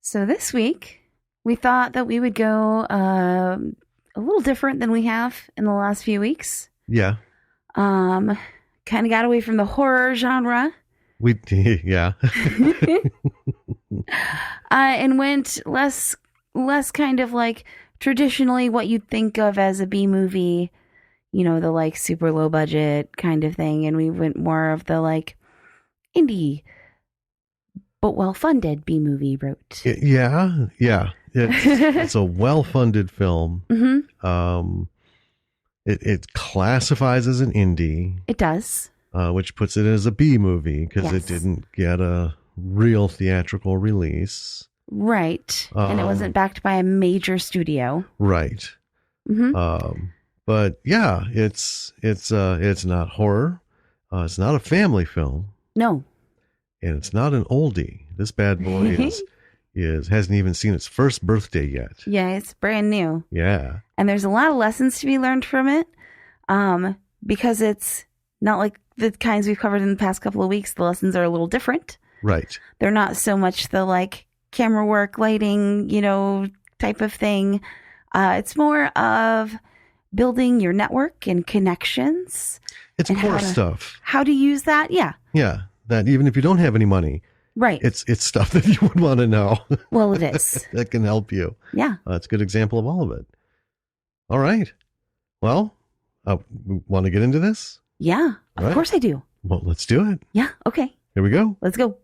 So this week, we thought that we would go a little different than we have in the last few weeks. Yeah. Kind of got away from the horror genre. Yeah. And went less kind of like traditionally what you'd think of as a B movie, you know, the like super low budget kind of thing. And we went more of the like indie, but well-funded B movie route. Yeah. It's a well-funded film. Mm-hmm. It classifies as an indie. It does. Which puts it as a B movie because Yes. it didn't get a real theatrical release. Right. And it wasn't backed by a major studio. Right. Mm-hmm. But yeah, it's not horror. It's not a family film. No. And it's not an oldie. This bad boy hasn't even seen its first birthday yet. Yeah, it's brand new. Yeah. And there's a lot of lessons to be learned from it. Because it's not like the kinds we've covered in the past couple of weeks. The lessons are a little different. Right. They're not so much the like camera work, lighting, type of thing. It's more of building your network and connections. It's core stuff. How to use that. Yeah. Yeah. That even if you don't have any money. Right. It's stuff that you would want to know. Well, it is. That can help you. Yeah. It's a good example of all of it. All right. Well, want to get into this? Yeah, of course I do. Well, let's do it. Yeah, okay. Here we go. Let's go.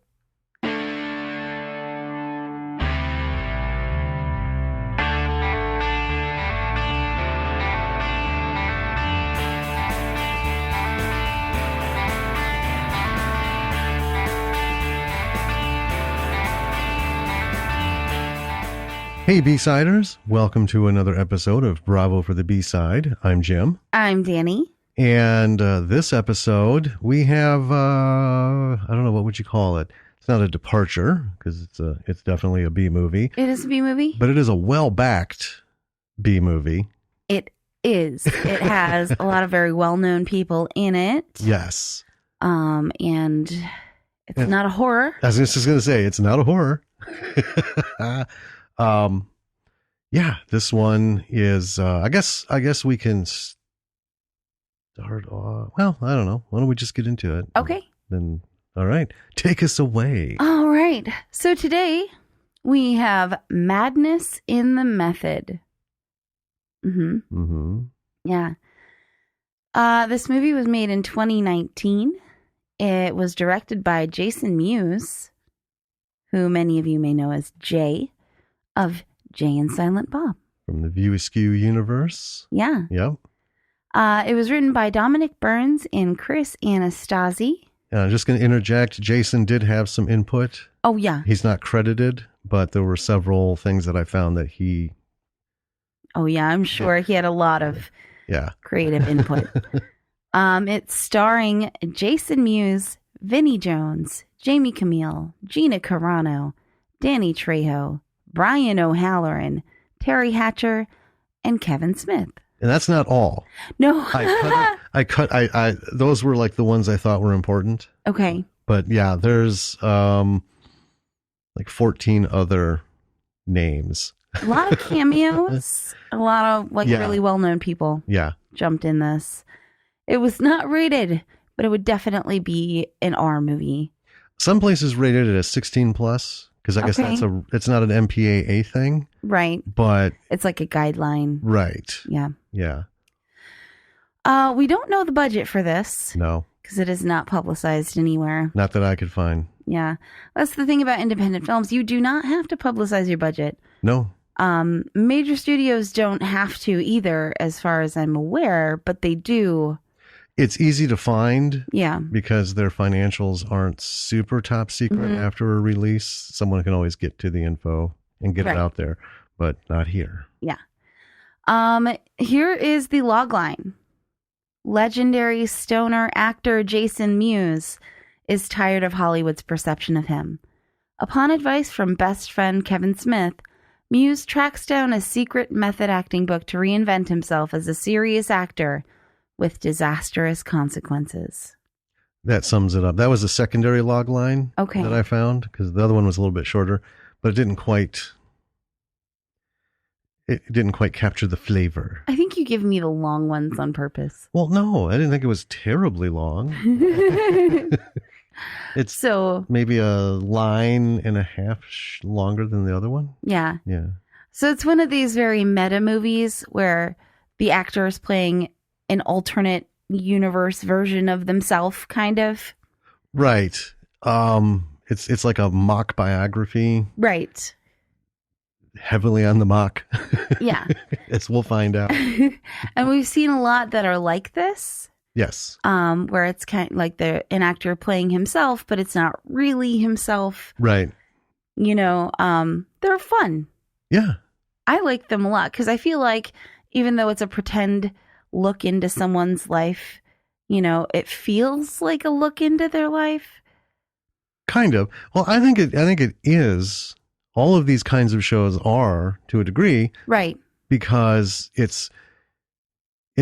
Hey, B-Siders. Welcome to another episode of Bravo for the B-Side. I'm Jim. I'm Danny. And this episode, we have, I don't know, what would you call it? It's not a departure, because it's definitely a B movie. It is a B movie? But it is a well-backed B movie. It is. It has a lot of very well-known people in it. Yes. And it's not a horror. I was just going to say, it's not a horror. Yeah, this one is, I guess we can start, well, I don't know. Why don't we just get into it? Okay. Then, all right. Take us away. All right. So today we have Madness in the Method. Yeah. This movie was made in 2019. It was directed by Jason Mewes, who many of you may know as Jay of Jay and Silent Bob. From the View Askew universe. Yeah. Yep. It was written by Dominic Burns and Chris Anastasi. I'm just going to interject. Jason did have some input. Oh, yeah. He's not credited, but there were several things that I found that he... Oh, yeah. I'm sure he had a lot of creative input. It's starring Jason Mewes, Vinnie Jones, Jamie Camille, Gina Carano, Danny Trejo, Brian O'Halloran, Terry Hatcher, and Kevin Smith. And that's not all. No. I those were like the ones I thought were important. Okay. But yeah, there's like 14 other names. A lot of cameos. A lot of really well-known people. Yeah. Jumped in this. It was not rated, but it would definitely be an R movie. Some places rated it as 16 plus because I guess it's not an MPAA thing. Right. But it's like a guideline. Right. Yeah. Yeah. We don't know the budget for this. No. Because it is not publicized anywhere. Not that I could find. Yeah. That's the thing about independent films. You do not have to publicize your budget. No. Major studios don't have to either, as far as I'm aware, but they do. It's easy to find. Yeah. Because their financials aren't super top secret after a release. Someone can always get to the info and get it out there, but not here. Yeah. Here is the logline. Legendary stoner actor Jason Mewes is tired of Hollywood's perception of him. Upon advice from best friend Kevin Smith, Mewes tracks down a secret method acting book to reinvent himself as a serious actor with disastrous consequences. That sums it up. That was a secondary log line that I found because the other one was a little bit shorter. but it didn't quite capture the flavor. I think you give me the long ones on purpose. Well, no, I didn't think it was terribly long. It's So maybe a line and a half longer than the other one. yeah. Yeah. So it's one of these very meta movies where the actor is playing an alternate universe version of themselves, kind of. Right. It's like a mock biography, Right. heavily on the mock. Yeah. As we'll find out. And we've seen a lot that are like this. Yes. Where it's kind of like an actor playing himself, but it's not really himself. Right. You know, they're fun. Yeah. I like them a lot because I feel like even though it's a pretend look into someone's life, you know, it feels like a look into their life. Kind of. Well, I think it is. All of these kinds of shows are, to a degree, Right. because it's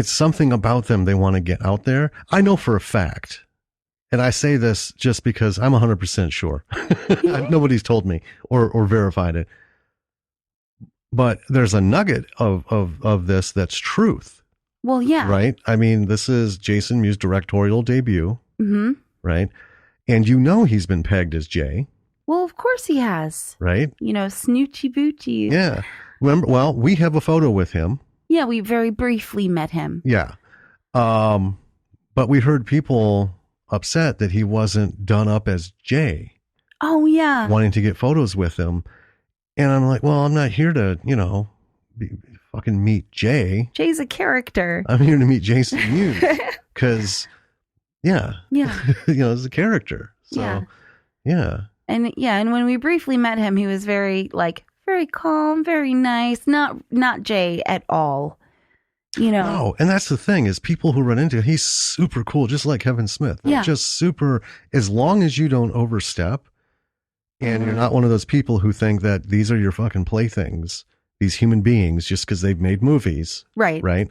something about them they want to get out there. I know for a fact, and I say this just because I'm 100% sure. Nobody's told me or verified it. But there's a nugget of this that's truth. Well, yeah. Right? I mean, this is Jason Mewes' directorial debut. Mm-hmm. Right? And you know he's been pegged as Jay. Well, of course he has. Right? You know, Snoochie Boochie. Yeah. Remember, well, we have a photo with him. Yeah, we very briefly met him. Yeah. But we heard people upset that he wasn't done up as Jay. Oh, yeah. Wanting to get photos with him. And I'm like, well, I'm not here to, fucking meet Jay. Jay's a character. I'm here to meet Jason Mewes. Because, yeah. Yeah. It's a character. So, yeah. And when we briefly met him, he was very calm, very nice. Not Jay at all. You know. No, and that's the thing is people who run into him, he's super cool, just like Kevin Smith. Yeah. Just super, as long as you don't overstep and you're not one of those people who think that these are your fucking playthings, these human beings, just because they've made movies. Right. Right.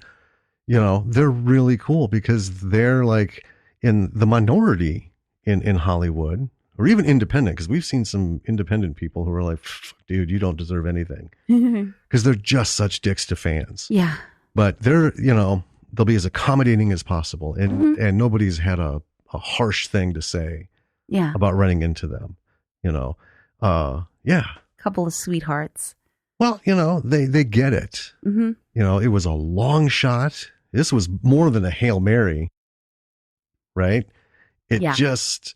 They're really cool because they're like in the minority in Hollywood. Or even independent, because we've seen some independent people who are like, dude, you don't deserve anything. Because they're just such dicks to fans. Yeah. But they'll be as accommodating as possible. And nobody's had a harsh thing to say about running into them. Yeah. Couple of sweethearts. Well, they get it. Mm-hmm. It was a long shot. This was more than a Hail Mary. Right? It just...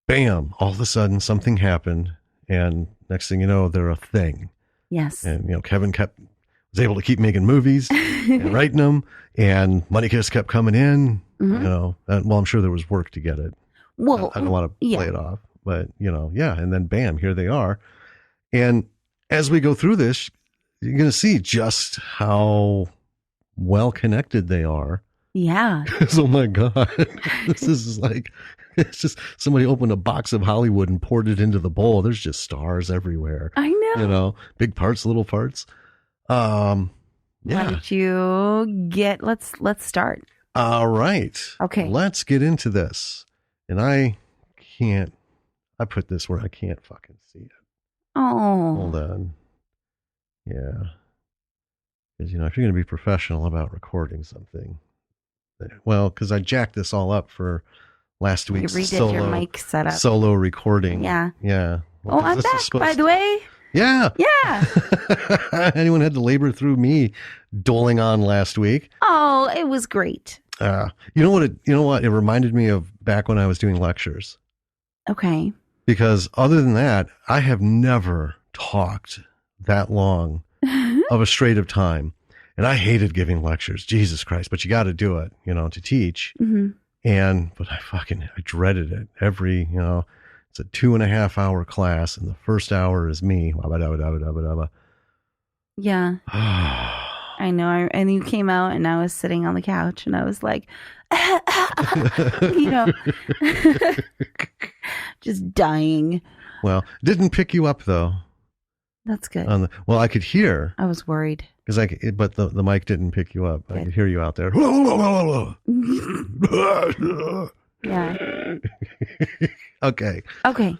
Bam! All of a sudden, something happened, and next thing you know, they're a thing. Yes. And Kevin was able to keep making movies and writing them, and Money Kiss kept coming in. Mm-hmm. Well, I'm sure there was work to get it. Well, I don't want to play it off, but and then bam, here they are. And as we go through this, you're going to see just how well connected they are. Yeah. Oh my God, this is like. It's just somebody opened a box of Hollywood and poured it into the bowl. There's just stars everywhere. I know. Big parts, little parts. Why don't you let's start. All right. Okay. Let's get into this. And I put this where I can't fucking see it. Oh. Hold on. Yeah. Because, if you're going to be professional about recording something, because I jacked this all up for last week's you redid your mic setup. Solo recording. Yeah. Yeah. Well, I'm back, by the way. Yeah. Yeah. Anyone had to labor through me doling on last week? Oh, it was great. You know what? It reminded me of back when I was doing lectures. Okay. Because other than that, I have never talked that long of a straight of time. And I hated giving lectures. Jesus Christ. But you got to do it, to teach. Mm-hmm. But I dreaded it. It's a 2.5 hour class, and the first hour is me. Yeah. I know. And you came out, and I was sitting on the couch, and I was like, just dying. Well, didn't pick you up though. That's good. I could hear. I was worried. But the mic didn't pick you up. Good. I could hear you out there. Yeah. Okay. Okay.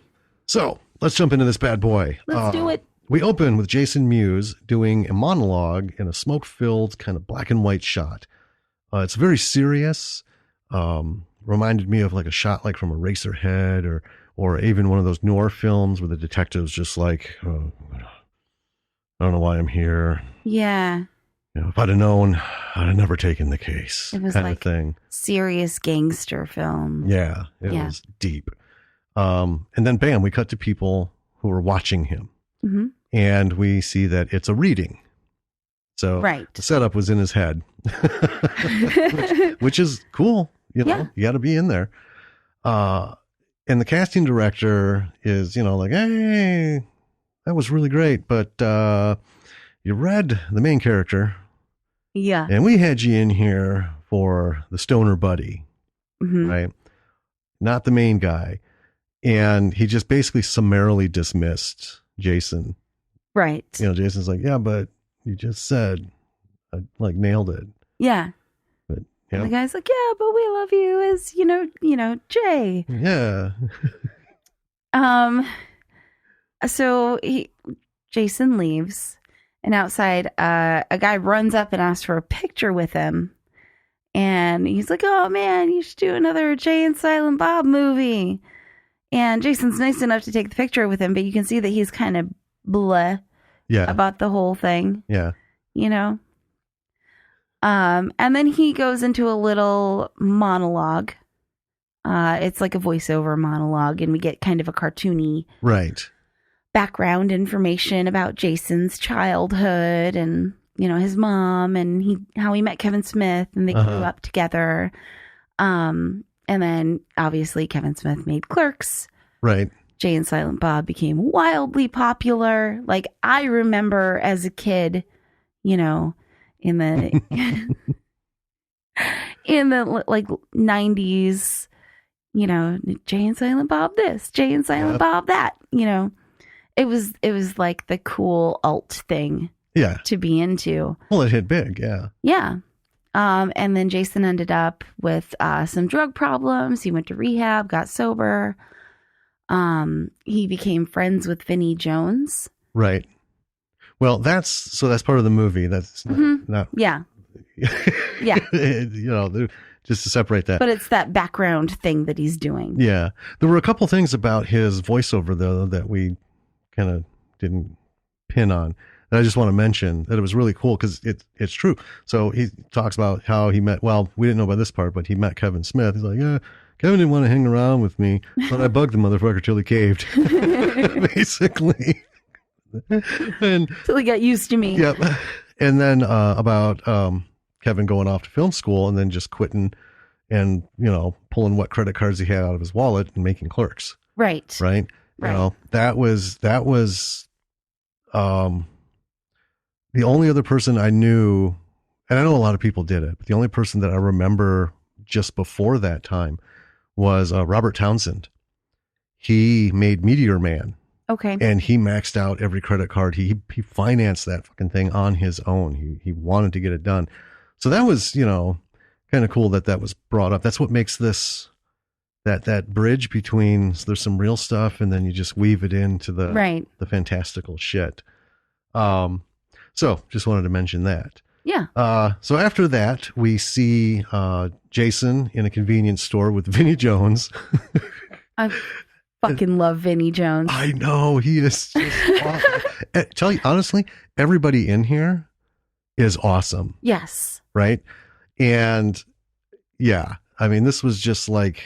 So let's jump into this bad boy. Let's do it. We open with Jason Mewes doing a monologue in a smoke-filled kind of black and white shot. It's very serious. Reminded me of like a shot like from Eraserhead or even one of those noir films where the detective's just like, oh, I don't know why I'm here. Yeah. You know, if I'd have known, I'd have never taken the case. It was kind like of thing. Serious gangster film. Yeah, it was deep. And then bam, we cut to people who are watching him. Mm-hmm. And we see that it's a reading. So the setup was in his head, which is cool. You know, you got to be in there. And the casting director is, you know, like, hey, that was really great. But you read the main character. Yeah. And we had you in here for the stoner buddy, right? Not the main guy. And he just basically summarily dismissed Jason. Right. You know, Jason's like, yeah, but you just said, I like nailed it. Yeah. But and the guy's like, yeah, but we love you as, you know, Jay. Yeah. So Jason leaves, and outside, a guy runs up and asks for a picture with him. And he's like, oh man, you should do another Jay and Silent Bob movie. And Jason's nice enough to take the picture with him, but you can see that he's kind of blah about the whole thing. Yeah. You know? And then he goes into a little monologue. It's like a voiceover monologue, and we get kind of a cartoony background information about Jason's childhood and, you know, his mom and how he met Kevin Smith and they grew up together. And then obviously Kevin Smith made Clerks. Right. Jay and Silent Bob became wildly popular. Like, I remember as a kid, you know, in the like 90s, you know, Jay and Silent Bob this, Jay and Silent Bob that, you know. It was like the cool alt thing to be into. Well, it hit big, Yeah. And then Jason ended up with some drug problems. He went to rehab, got sober. He became friends with Vinnie Jones. Right. Well, that's part of the movie. That's not yeah. You know, just to separate that. But it's that background thing that he's doing. Yeah. There were a couple things about his voiceover, though, that we kind of didn't pin on. And I just want to mention that it was really cool because it's true. So he talks about how he met, well, we didn't know about this part, but he met Kevin Smith. He's like, yeah, Kevin didn't want to hang around with me, but I bugged the motherfucker till he caved, basically. Till he got used to me. Yep. And then about Kevin going off to film school and then just quitting and, you know, pulling what credit cards he had out of his wallet and making Clerks. Right. Right. You know, that was the only other person I knew, and I know a lot of people did it, but the only person that I remember just before that time was Robert Townsend. He made Meteor Man. Okay. And he maxed out every credit card. He financed that fucking thing on his own. He wanted to get it done. So that was, you know, kind of cool that was brought up. That's what makes this that bridge between there's some real stuff and then you just weave it into the fantastical shit. So just wanted to mention that. Yeah. So after that, we see Jason in a convenience store with Vinnie Jones. I fucking love Vinnie Jones. I know, he is just awesome. Tell you honestly, everybody in here is awesome. Yes. Right? And yeah, I mean, this was just like,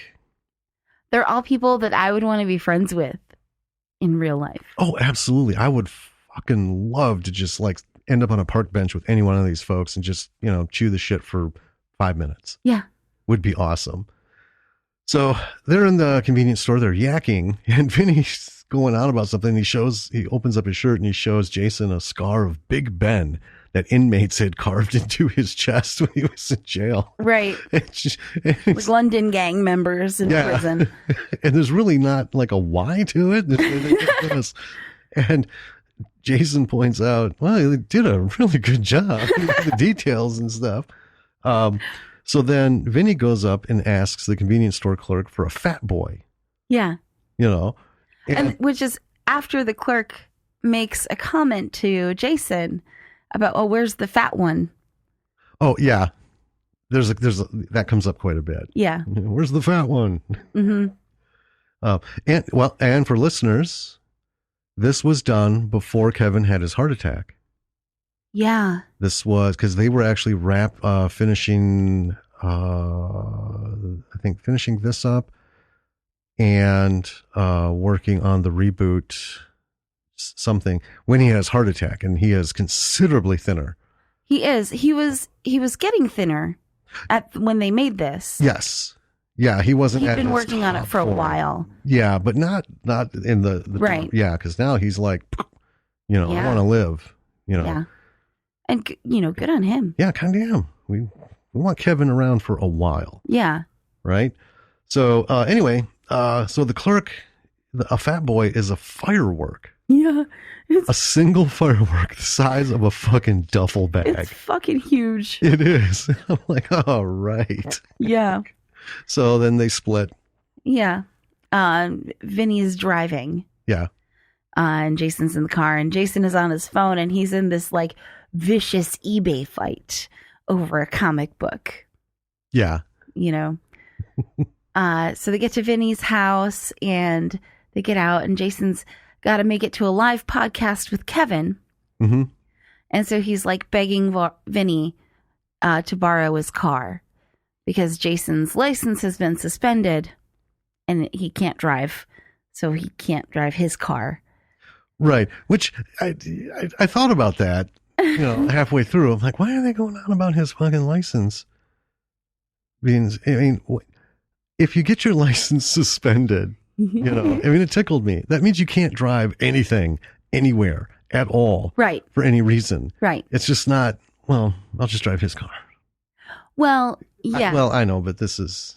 they're all people that I would want to be friends with in real life. Oh, absolutely. I would fucking love to just like end up on a park bench with any one of these folks and just, you know, chew the shit for 5 minutes. Yeah. Would be awesome. So they're in the convenience store, they're yakking, and Vinny's going on about something. He opens up his shirt and he shows Jason a scar of Big Ben that inmates had carved into his chest when he was in jail. Right. Like London gang members in prison. And there's really not like a why to it. And Jason points out, well, they did a really good job with the details and stuff. So then Vinny goes up and asks the convenience store clerk for a fat boy. Yeah. You know. And which is after the clerk makes a comment to Jason about, oh, where's the fat one? Oh, yeah. That comes up quite a bit. Yeah. Where's the fat one? Mm-hmm. And for listeners, this was done before Kevin had his heart attack. Yeah. This was because they were actually finishing this up and working on the reboot something when he has heart attack, and he is considerably thinner. He is. He was getting thinner when they made this. Yes. Yeah, he wasn't. He'd been working on it for a while. Yeah, but not in the right. Yeah, because now he's like, I want to live. Yeah. And good on him. Yeah, kind of am. We want Kevin around for a while. Yeah. Right. So anyway, so the clerk, a fat boy, is a firework. Yeah. A single firework the size of a fucking duffel bag. It's fucking huge. It is. I'm like, all right. Yeah. So then they split. Yeah. Vinny's driving. Yeah. And Jason's in the car, and Jason is on his phone, and he's in this like vicious eBay fight over a comic book. Yeah. So they get to Vinny's house, and they get out, and Jason's got to make it to a live podcast with Kevin. Mm-hmm. And so he's like begging Vinny to borrow his car because Jason's license has been suspended and he can't drive. So he can't drive his car. Right. Which I thought about that, halfway through. I'm like, why are they going on about his fucking license? If you get your license suspended, it tickled me. That means you can't drive anything, anywhere, at all. Right. For any reason. Right. It's just not, I'll just drive his car. Well, yeah. I know, but this is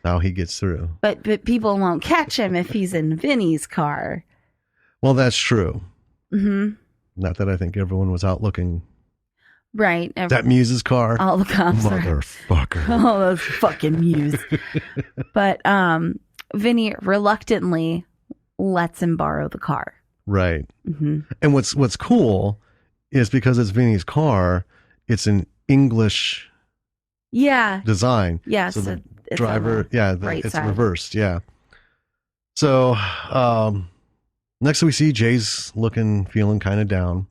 how he gets through. But people won't catch him if he's in Vinny's car. Well, that's true. Mm-hmm. Not that I think everyone was out looking. Right. That Mewes' car. All the cops Motherfucker. Oh, those fucking Mewes. But Vinny reluctantly lets him borrow the car. Right. Mm-hmm. And what's cool is because it's Vinny's car, it's an English design. Yeah. So the it's driver, it's side. reversed. Yeah. So next we see Jay's feeling kind of down.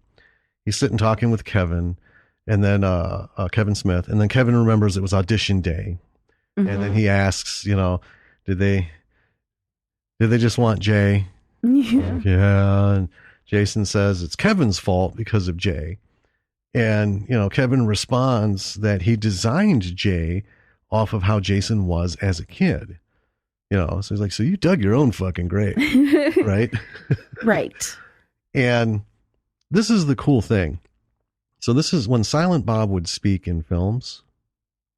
He's sitting talking with Kevin, and then Kevin Smith, and then Kevin remembers it was audition day, and then he asks, did they just want Jay? Yeah. And Jason says it's Kevin's fault because of Jay. And, Kevin responds that he designed Jay off of how Jason was as a kid. So he's like, so you dug your own fucking grave, right? Right. And this is the cool thing. So this is when Silent Bob would speak in films,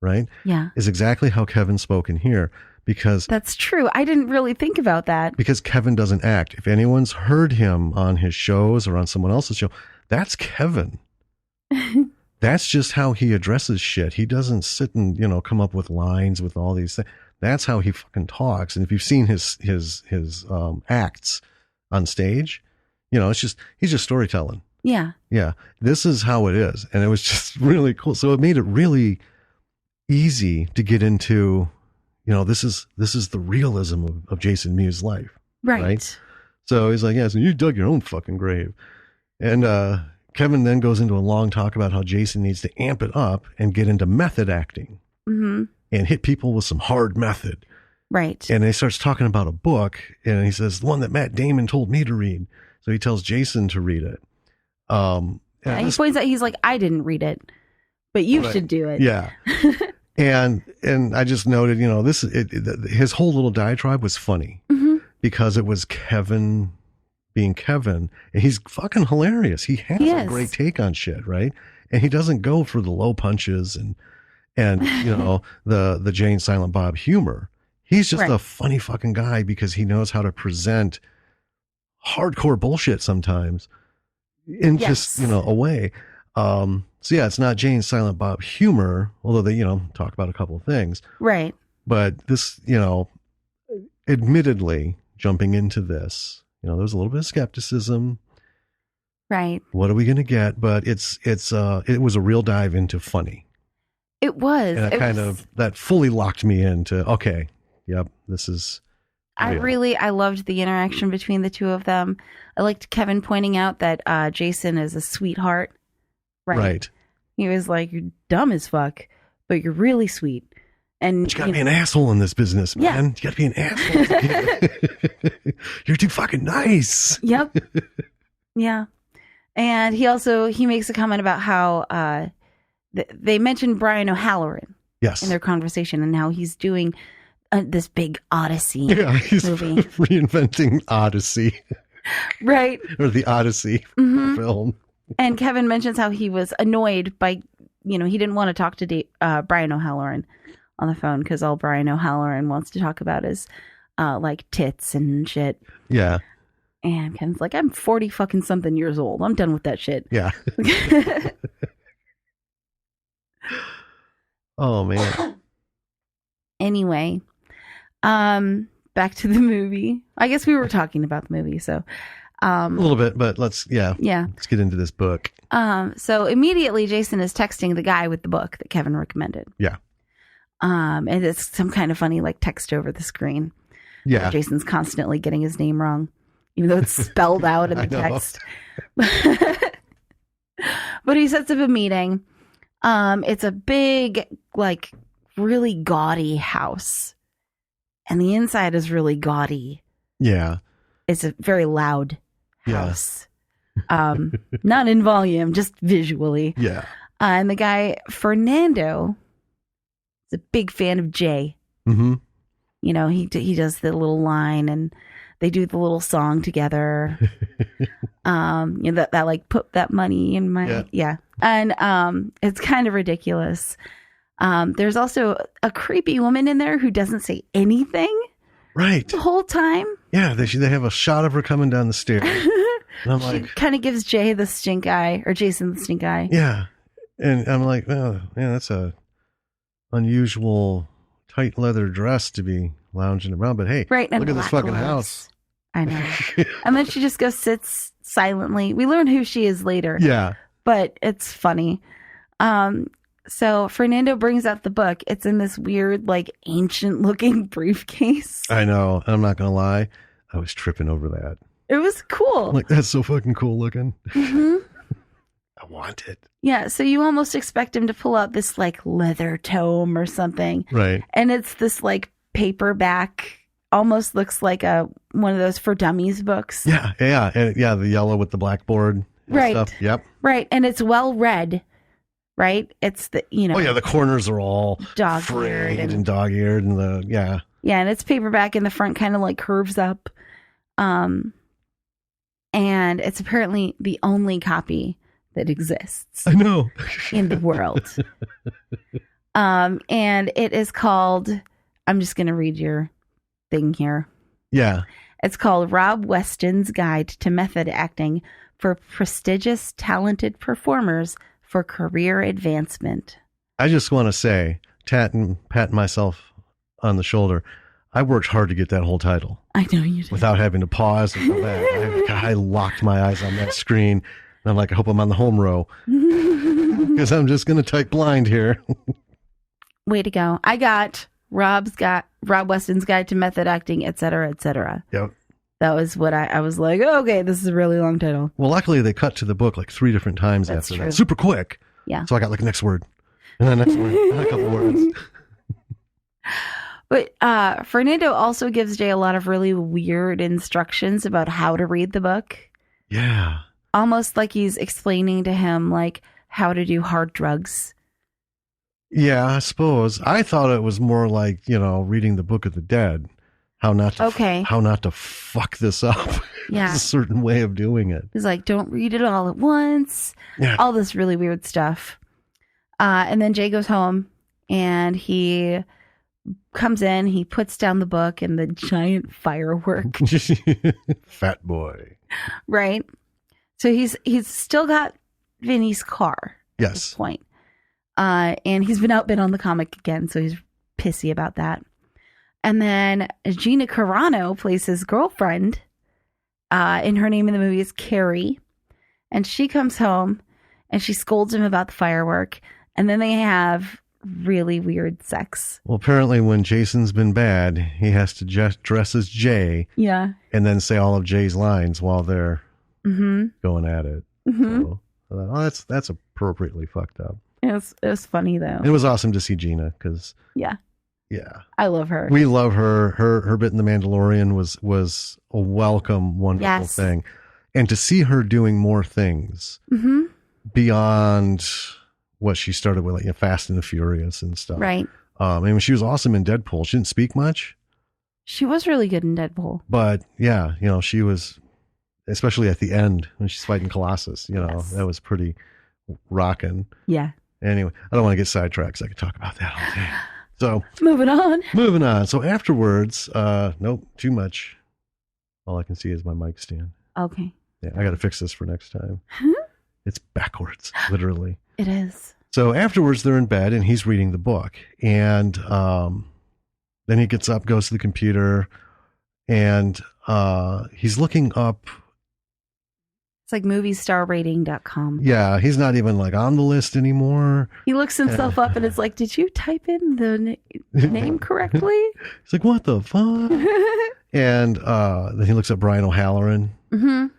right? Yeah. Is exactly how Kevin spoke in here. Because that's true. I didn't really think about that. Because Kevin doesn't act. If anyone's heard him on his shows or on someone else's show, that's Kevin. That's just how he addresses shit. He doesn't sit and, come up with lines with all these things. That's how he fucking talks. And if you've seen his acts on stage, he's just storytelling. Yeah. Yeah. This is how it is. And it was just really cool. So it made it really easy to get into, this is the realism of Jason Mewes' life. Right. So he's like, so you dug your own fucking grave. And Kevin then goes into a long talk about how Jason needs to amp it up and get into method acting and hit people with some hard method. Right. And he starts talking about a book, and he says, the one that Matt Damon told me to read. So he tells Jason to read it. And he points out, he's like, I didn't read it, but you should do it. Yeah. And I just noted, his whole little diatribe was funny because it was Kevin being Kevin, and he's fucking hilarious. He has a great take on shit, right? And he doesn't go for the low punches and the Jay and Silent Bob humor. He's just a funny fucking guy because he knows how to present hardcore bullshit sometimes in just a way. So it's not Jay and Silent Bob humor, although they talk about a couple of things, right? But this admittedly jumping into this, there's a little bit of skepticism. Right. What are we going to get? But it was a real dive into funny. It was. And that fully locked me into, okay, yep, this is real. I loved the interaction between the two of them. I liked Kevin pointing out that Jason is a sweetheart. Right. He was like, you're dumb as fuck, but you're really sweet. And but you gotta be an asshole in this business, man. Yeah. You gotta be an asshole. You're too fucking nice. Yep. Yeah. And he makes a comment about how they mentioned Brian O'Halloran in their conversation and how he's doing this big Odyssey movie. Reinventing Odyssey. Right. Or the Odyssey film. And Kevin mentions how he was annoyed by, he didn't want to talk to Brian O'Halloran on the phone because all Brian O'Halloran wants to talk about is like tits and shit. Yeah. And Kevin's like, I'm 40 fucking something years old. I'm done with that shit. Yeah. Oh, man. Anyway, back to the movie. I guess we were talking about the movie, so. A little bit, but let's get into this book. So immediately Jason is texting the guy with the book that Kevin recommended. Yeah. And it's some kind of funny, like, text over the screen. Yeah. Jason's constantly getting his name wrong, even though it's spelled out in the text. But he sets up a meeting. It's a big, like, really gaudy house. And the inside is really gaudy. Yeah. It's a very loud house. Not in volume, just visually. Yeah. And the guy, Fernando, is a big fan of Jay. Mm-hmm. He does the little line and they do the little song together. That like put that money in my And it's kind of ridiculous. There's also a creepy woman in there who doesn't say anything. Right. The whole time. Yeah, they have a shot of her coming down the stairs. And I'm like, she kind of gives Jay the stink eye, or Jason the stink eye. Yeah. And I'm like, oh, yeah, that's a unusual tight leather dress to be lounging around. But hey, look at this fucking house. I know. And then she just goes sits silently. We learn who she is later. Yeah. But it's funny. So Fernando brings out the book. It's in this weird, like, ancient looking briefcase. I know. I'm not going to lie. I was tripping over that. It was cool. Like, that's so fucking cool looking. Mm-hmm. I want it. Yeah. So you almost expect him to pull out this, like, leather tome or something. Right. And it's this, like, paperback, almost looks like one of those For Dummies books. Yeah. Yeah. And the yellow with the blackboard. Right. Stuff. Yep. Right. And it's well read. Right? It's the, Oh, yeah. The corners are all dog-eared and dog-eared and Yeah. And it's paperback and the front kind of like curves up. And it's apparently the only copy that exists. I know. In the world. And it is called, I'm just going to read your thing here. Yeah. It's called Rob Weston's Guide to Method Acting for Prestigious Talented Performers for Career Advancement. I just want to say, patting myself on the shoulder, I worked hard to get that whole title. I know you did. Without having to pause and go back. I locked my eyes on that screen. And I'm like, I hope I'm on the home row. Because I'm just going to type blind here. Way to go. I got Rob Weston's Guide to Method Acting, etc., etc. Yep. That was what I was like, oh, okay, this is a really long title. Well, luckily they cut to the book like 3 different times after that. Super quick. Yeah. So I got like next word. And then next word. And a couple words. But Fernando also gives Jay a lot of really weird instructions about how to read the book. Yeah. Almost like he's explaining to him like how to do hard drugs. Yeah, I suppose. I thought it was more like, reading the Book of the Dead. How not to fuck this up. Yeah. There's a certain way of doing it. He's like, don't read it all at once. Yeah. All this really weird stuff. And then Jay goes home and he comes in, he puts down the book and the giant firework. Fat boy. Right. So he's still got Vinny's car. Yes. At this point. And he's been outbid on the comic again, so he's pissy about that. And then Gina Carano plays his girlfriend, and her name in the movie is Carrie. And she comes home and she scolds him about the firework. And then they have really weird sex. Well, apparently when Jason's been bad, he has to dress as Jay. Yeah. And then say all of Jay's lines while they're going at it. So, that's appropriately fucked up. It was funny, though. It was awesome to see Gina because... Yeah. Yeah. I love her. We love her. Her bit in The Mandalorian was a welcome, wonderful thing. And to see her doing more things beyond what she started with, like Fast and the Furious and stuff. Right. I mean, she was awesome in Deadpool. She didn't speak much. She was really good in Deadpool. But yeah, she was, especially at the end when she's fighting Colossus, that was pretty rocking. Yeah. Anyway, I don't want to get sidetracked because I could talk about that all day. So moving on. So afterwards, nope, too much. All I can see is my mic stand. Okay. Yeah, I got to fix this for next time. It's backwards, literally. It is. So afterwards, they're in bed and he's reading the book. And then he gets up, goes to the computer, and he's looking up. It's like moviestarrating.com. Yeah, he's not even like on the list anymore. He looks himself up and it's like, did you type in the name correctly? He's like, what the fuck? And then he looks up Brian O'Halloran. Well,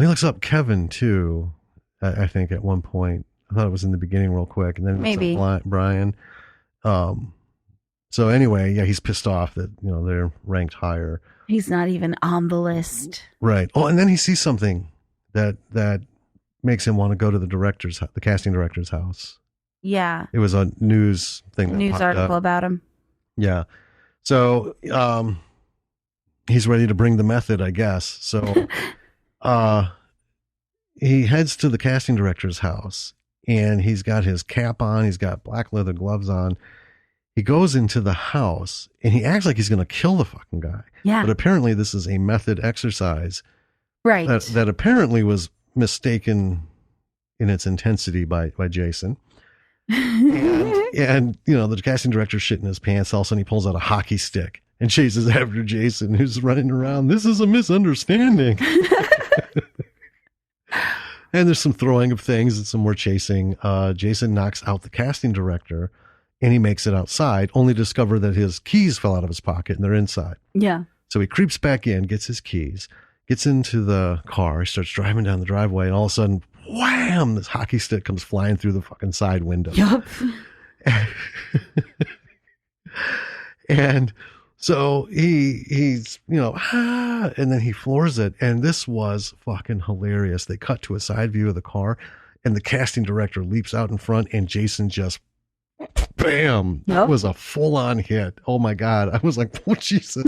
he looks up Kevin too, I think at one point. I thought it was in the beginning real quick. And then he looks up Brian. So anyway, yeah, he's pissed off that, they're ranked higher. He's not even on the list. Right. Oh, and then he sees something that makes him want to go to the casting director's house. Yeah. It was a news thing. A news article about him. Yeah. So he's ready to bring the method, I guess. So he heads to the casting director's house and he's got his cap on. He's got black leather gloves on. He goes into the house and he acts like he's going to kill the fucking guy. Yeah. But apparently this is a method exercise. Right. That apparently was mistaken in its intensity by Jason. And the casting director's shit in his pants. All of a sudden he pulls out a hockey stick and chases after Jason, who's running around. This is a misunderstanding. And there's some throwing of things and some more chasing. Jason knocks out the casting director and he makes it outside, only to discover that his keys fell out of his pocket and they're inside. Yeah. So he creeps back in, gets his keys, gets into the car, starts driving down the driveway, and all of a sudden, wham, this hockey stick comes flying through the fucking side window. Yup. And so he's, and then he floors it. And this was fucking hilarious. They cut to a side view of the car and the casting director leaps out in front and Jason just bam. Yep. That was a full on hit. Oh my God. I was like, oh Jesus.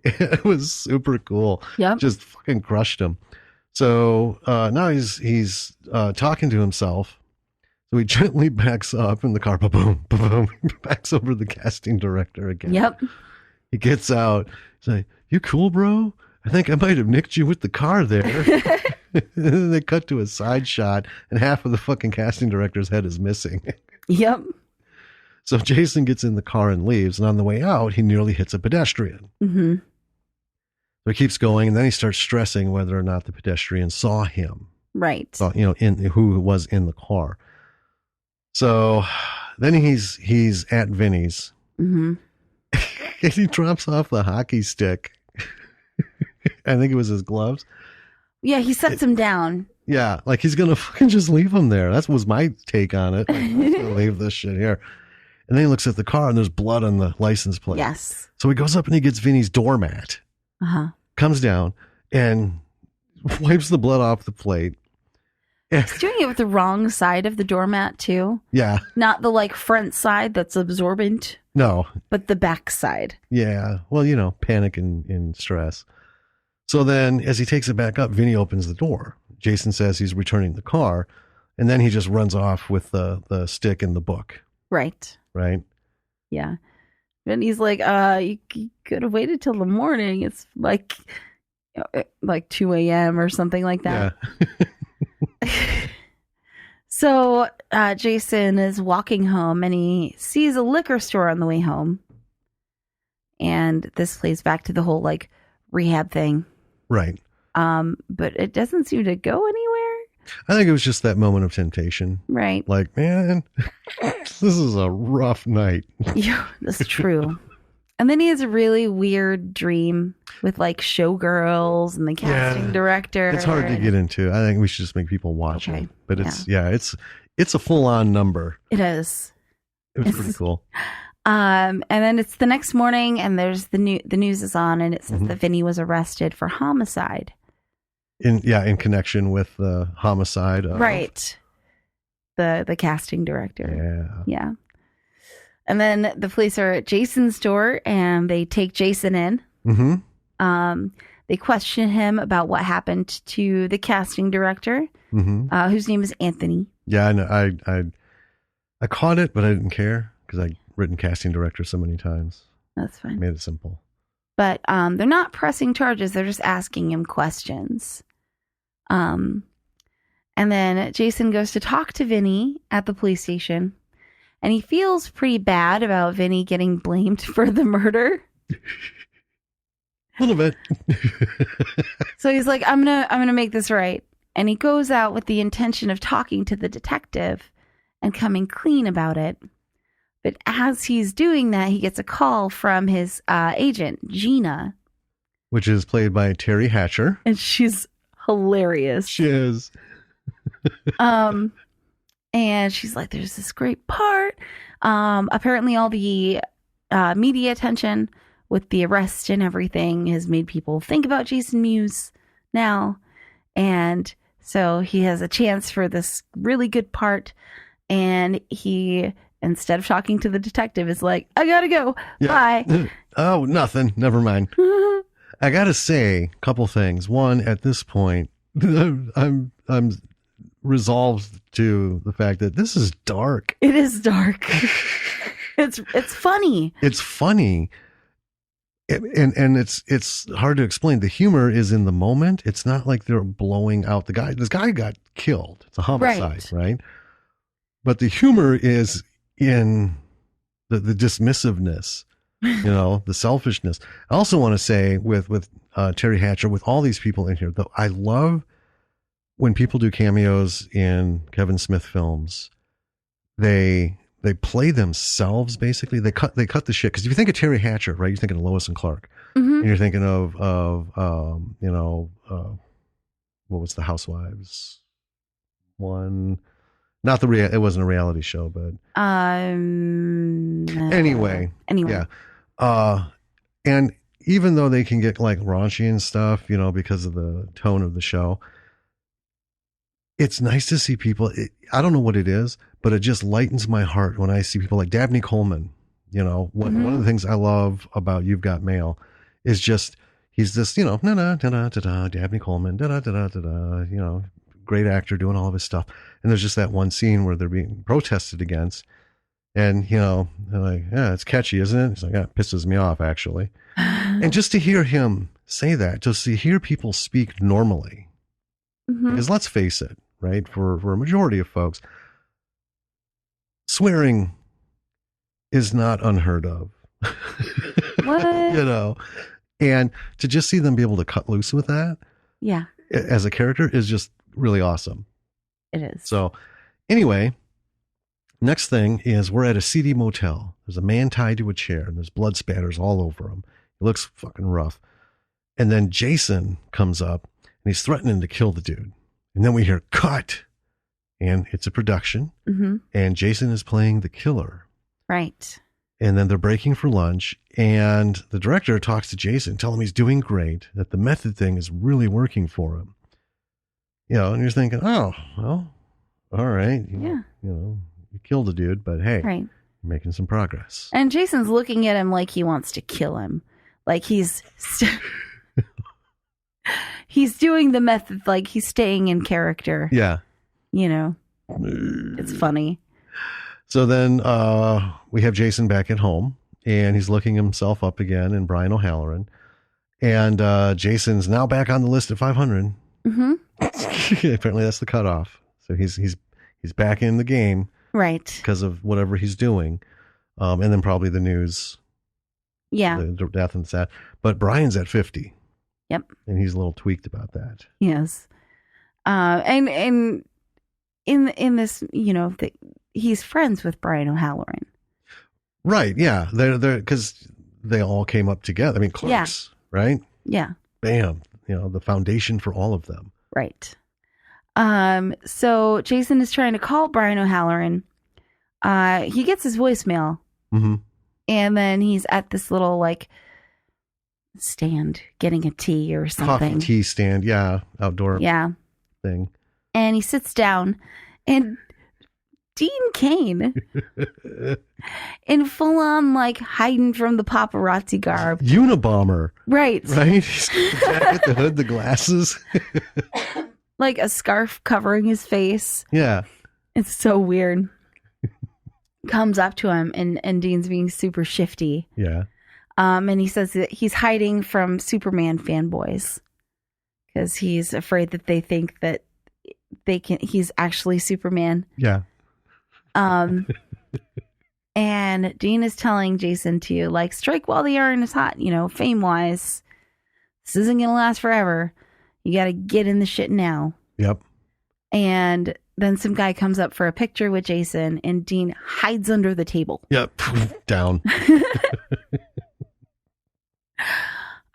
It was super cool. Yep. Just fucking crushed him. So now he's talking to himself. So he gently backs up in the car, boom, boom, backs over the casting director again. Yep. He gets out. He's like, you cool, bro? I think I might have nicked you with the car there. And then they cut to a side shot, and half of the fucking casting director's head is missing. Yep. So Jason gets in the car and leaves, and on the way out, he nearly hits a pedestrian. Mm-hmm. So he keeps going, and then he starts stressing whether or not the pedestrian saw him. Right. Saw, in who was in the car. So then he's at Vinny's. Mm-hmm. And he drops off the hockey stick. I think it was his gloves. Yeah, he sets him down. Yeah, like he's going to fucking just leave him there. That was my take on it. Like, I'm going to leave this shit here. And then he looks at the car and there's blood on the license plate. Yes. So he goes up and he gets Vinny's doormat. Uh-huh. Comes down and wipes the blood off the plate. He's doing it with the wrong side of the doormat too. Yeah. Not the front side that's absorbent. No. But the back side. Yeah. Well, panic and stress. So then as he takes it back up, Vinny opens the door. Jason says he's returning the car. And then he just runs off with the stick and the book. Right. Right. Yeah. And he's like, you could have waited till the morning. It's like 2 a.m. or something like that. Yeah. So Jason is walking home and he sees a liquor store on the way home. And this plays back to the whole rehab thing. Right. But it doesn't seem to go anywhere. I think it was just that moment of temptation. Right. Like, man, this is a rough night. Yeah, that's true. And then he has a really weird dream with like showgirls and the casting director. It's hard to get into. I think we should just make people watch it. But it's a full on number. It is. It was pretty cool. And then it's the next morning, and there's the news is on, and it says that Vinny was arrested for homicide. In connection with the homicide of right. The casting director. Yeah. And then the police are at Jason's door, and they take Jason in. Mm-hmm. They question him about what happened to the casting director, whose name is Anthony. Yeah, I know. I caught it, but I didn't care because I'd written casting director so many times. That's fine. Made it simple. But they're not pressing charges. They're just asking him questions. And then Jason goes to talk to Vinny at the police station. And he feels pretty bad about Vinny getting blamed for the murder. A little bit. So he's like, I'm gonna make this right. And he goes out with the intention of talking to the detective and coming clean about it. But as he's doing that, he gets a call from his agent, Gina. Which is played by Terry Hatcher. And she's hilarious. She is. And she's like, there's this great part. Apparently all the media attention with the arrest and everything has made people think about Jason Mewes now. And so he has a chance for this really good part. And he, instead of talking to the detective, is like, I gotta go. Yeah. Bye. Oh, nothing. Never mind. I gotta say a couple things. One, at this point, I'm resolved to the fact that this is dark. It is dark. It's funny. It's funny. And it's hard to explain. The humor is in the moment. It's not like they're blowing out the guy. This guy got killed. It's a homicide, right? But the humor is in the dismissiveness, the selfishness. I also want to say with Terry Hatcher, with all these people in here, though, I love when people do cameos in Kevin Smith films. They play themselves, basically. They cut the shit. Because if you think of Terry Hatcher, right, you're thinking of Lois and Clark. And you're thinking of what was the Housewives one? Not it wasn't a reality show, but anyway. Yeah. And even though they can get like raunchy and stuff, because of the tone of the show, it's nice to see people. I don't know what it is, but it just lightens my heart when I see people like Dabney Coleman. One of the things I love about You've Got Mail is just he's this, Dabney Coleman, great actor doing all of his stuff. And there's just that one scene where they're being protested against. And, they're like, yeah, it's catchy, isn't it? He's like, it pisses me off, actually. And just to hear him say that, just to hear people speak normally, because let's face it, right? For a majority of folks, swearing is not unheard of. What? And to just see them be able to cut loose with that, as a character is just really awesome. It is. So anyway, next thing is we're at a seedy motel. There's a man tied to a chair and there's blood spatters all over him. It looks fucking rough. And then Jason comes up and he's threatening to kill the dude. And then we hear cut, and it's a production. And Jason is playing the killer. Right. And then they're breaking for lunch, and the director talks to Jason, tell him he's doing great, that the method thing is really working for him. And you're thinking, oh, well, all right. You killed a dude, but hey, you're making some progress. And Jason's looking at him like he wants to kill him. Like he's he's doing the method, like he's staying in character. Yeah. It's funny. So then we have Jason back at home, and he's looking himself up again in Brian O'Halloran. And Jason's now back on the list at 500. Apparently that's the cutoff. So he's back in the game. Right. Because of whatever he's doing. And then probably the news. Yeah. The death and that. But Brian's at 50. Yep. And he's a little tweaked about that. Yes. And in this, he's friends with Brian O'Halloran. Right. Yeah. They're because they all came up together. I mean, Clerks, right? Yeah. Bam. The foundation for all of them. Right. So Jason is trying to call Brian O'Halloran. He gets his voicemail. Mm-hmm. And then he's at this little stand getting a tea or something. Coffee tea stand. Yeah. Outdoor thing. And he sits down and Dean Cain in full on hiding from the paparazzi garb. Unabomber. Right. He's got the jacket, the hood, the glasses. Like a scarf covering his face. Yeah. It's so weird. Comes up to him and Dean's being super shifty. Yeah. And he says that he's hiding from Superman fanboys because he's afraid that they think that he's actually Superman. Yeah. And Dean is telling Jason to strike while the iron is hot, fame wise. This isn't going to last forever. You got to get in the shit now. Yep. And then some guy comes up for a picture with Jason and Dean hides under the table. Yep. Down.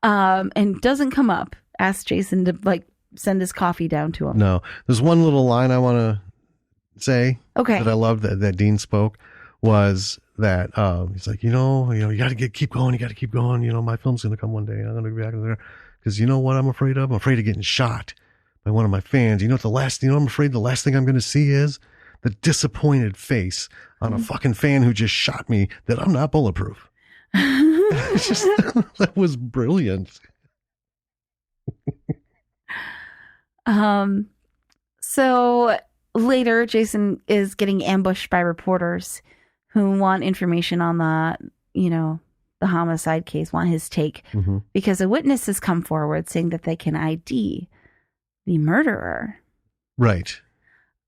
And doesn't come up. Asks Jason to send his coffee down to him. No. There's one little line I want to say. Okay. That I love that Dean spoke was that he's like, you got to keep going. You got to keep going. My film's going to come one day. I'm going to be back there. Because you know what I'm afraid of? I'm afraid of getting shot by one of my fans. I'm afraid the last thing I'm going to see is the disappointed face on a fucking fan who just shot me that I'm not bulletproof. It's just, that was brilliant. So later, Jason is getting ambushed by reporters who want information on the homicide case, want his take, because a witness has come forward saying that they can ID the murderer. Right.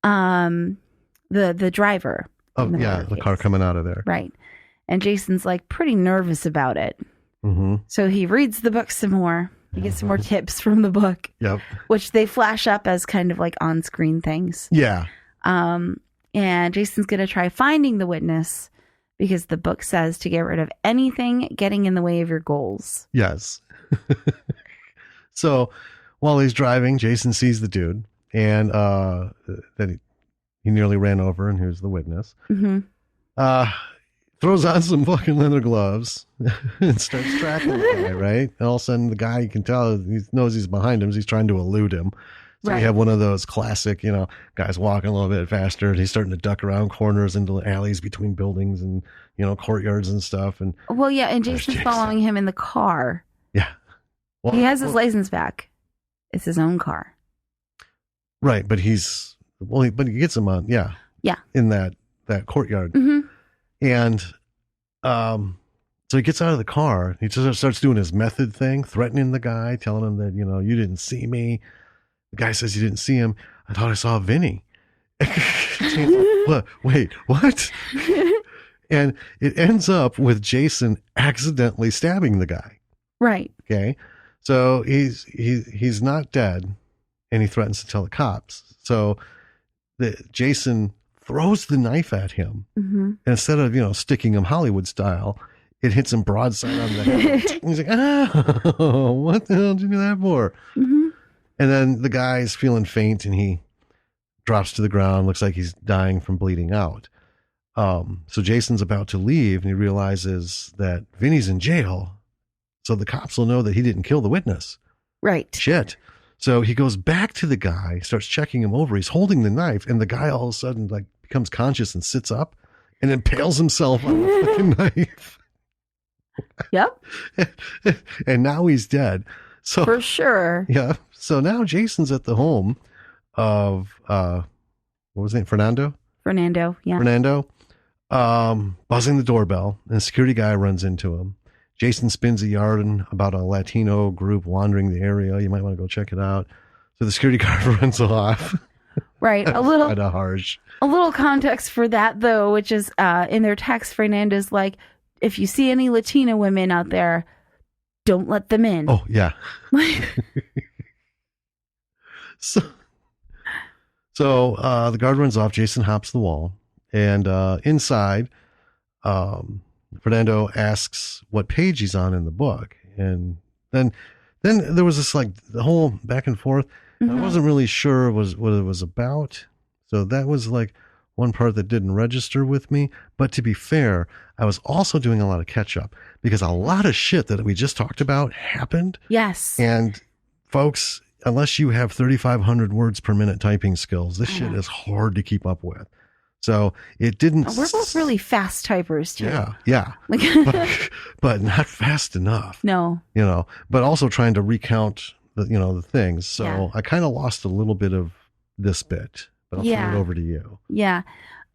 The driver. Oh, the car coming out of there. Right. And Jason's pretty nervous about it. Mm-hmm. So he reads the book some more. He gets some more tips from the book. Yep. Which they flash up as kind of on-screen things. Yeah. And Jason's going to try finding the witness because the book says to get rid of anything getting in the way of your goals. Yes. So while he's driving, Jason sees the dude and that he nearly ran over, and here's the witness. Mm-hmm. Throws on some fucking leather gloves and starts tracking the guy, right? And all of a sudden, the guy, you can tell, he knows he's behind him, so he's trying to elude him. So right. You have one of those classic, guys walking a little bit faster, and he's starting to duck around corners into alleys between buildings and, courtyards and stuff. And and Jason's following him in the car. Yeah. Well, he has his license back. It's his own car. Right, but he gets him on, yeah. In that courtyard. Mm-hmm. And so he gets out of the car. He just starts doing his method thing, threatening the guy, telling him that, you didn't see me. The guy says you didn't see him. I thought I saw Vinny. Wait, what? And it ends up with Jason accidentally stabbing the guy. Right. Okay. So he's not dead, and he threatens to tell the cops. So Jason throws the knife at him. Mm-hmm. And instead of, sticking him Hollywood style, it hits him broadside on the head. And he's like, oh, what the hell did you do that for? Mm-hmm. And then the guy's feeling faint and he drops to the ground. Looks like he's dying from bleeding out. So Jason's about to leave and he realizes that Vinny's in jail. So the cops will know that he didn't kill the witness. Right. Shit. So he goes back to the guy, starts checking him over. He's holding the knife, and the guy all of a sudden becomes conscious and sits up and impales himself on the fucking knife. Yep. And now he's dead. So for sure. Yeah. So now Jason's at the home of what was his name? Fernando, yeah. Fernando. Buzzing the doorbell, and a security guy runs into him. Jason spins a yarn about a Latino group wandering the area. You might want to go check it out. So the security guard runs off. Right. A little kind of harsh. A little context for that, though, which is in their text, Fernando's like, if you see any Latina women out there, don't let them in. Oh, yeah. So the guard runs off. Jason hops the wall. And inside, Fernando asks what page he's on in the book. And then there was this like the whole back and forth. I wasn't really sure what it was about. So that was like one part that didn't register with me. But to be fair, I was also doing a lot of catch up because a lot of shit that we just talked about happened. Yes. And folks, unless you have 3,500 words per minute typing skills, this shit is hard to keep up with. So it didn't. We're both really fast typers too. Yeah. but not fast enough. No. But also trying to recount the things. So I kind of lost a little bit of this bit. But I'll turn it over to you. Yeah.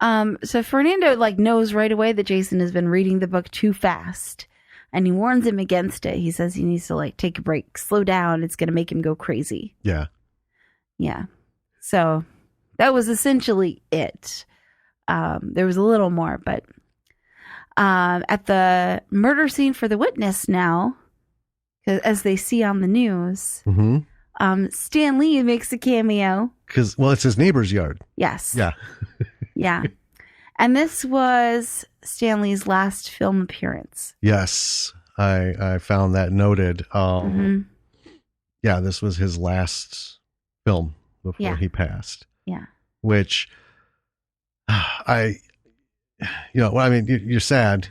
So Fernando knows right away that Jason has been reading the book too fast, and he warns him against it. He says he needs to take a break, slow down. It's going to make him go crazy. Yeah. Yeah. So that was essentially it. There was a little more, but at the murder scene for the witness now, as they see on the news, Stan Lee makes a cameo. Because, it's his neighbor's yard. Yes. Yeah. Yeah. And this was Stan Lee's last film appearance. Yes. I found that noted. Yeah, this was his last film before he passed. Yeah. Which you're sad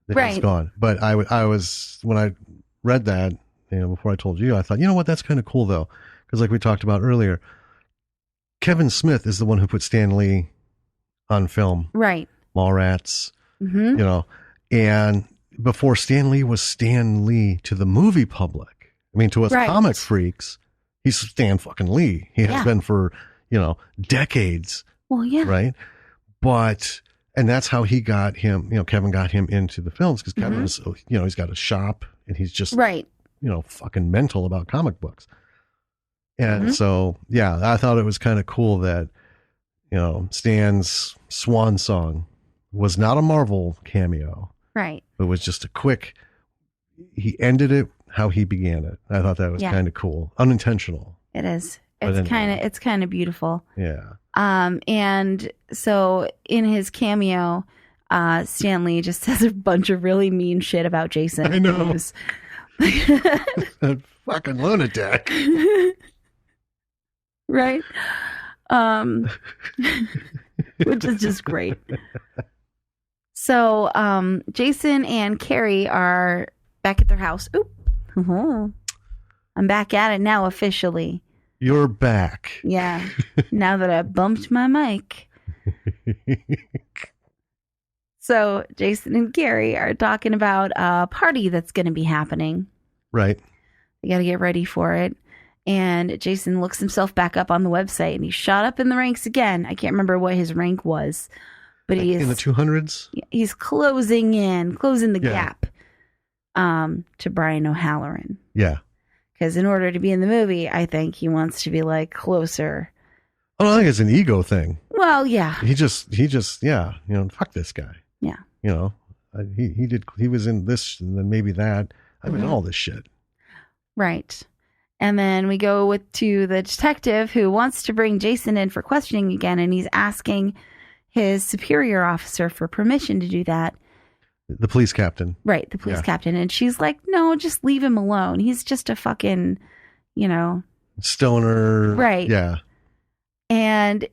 that he's gone. But I was, when I read that, before I told you, I thought, that's kind of cool though. Because like we talked about earlier, Kevin Smith is the one who put Stan Lee on film. Right. Mallrats, and before Stan Lee was Stan Lee to the movie public. I mean, to us comic freaks, he's Stan fucking Lee. He has been for, decades. Well, yeah. Right. And that's how he got him, Kevin got him into the films because Kevin is, he's got a shop and he's just, fucking mental about comic books. And so, I thought it was kind of cool that, Stan's swan song was not a Marvel cameo. Right. It was just a quick, he ended it how he began it. I thought that was kind of cool. Unintentional. It is. It's kind of beautiful. Yeah. And so in his cameo, Stan Lee just says a bunch of really mean shit about Jason. I know. That fucking lunatic. Right. Which is just great. So, Jason and Carrie are back at their house. Oop. I'm back at it now officially. You're back. Yeah. Now that I bumped my mic. So Jason and Carrie are talking about a party that's going to be happening. Right. They got to get ready for it. And Jason looks himself back up on the website and he shot up in the ranks again. I can't remember what his rank was, but he's in the 200s. He's closing the gap to Brian O'Halloran. Yeah. Because in order to be in the movie, I think he wants to be closer. Oh, I think it's an ego thing. Well, yeah. He just, fuck this guy. Yeah. He was in this and then maybe that. I mean, all this shit. Right. And then we go to the detective who wants to bring Jason in for questioning again. And he's asking his superior officer for permission to do that. The police captain. Right. The police captain. And she's like, no, just leave him alone. He's just a fucking, stoner. Right. Yeah. And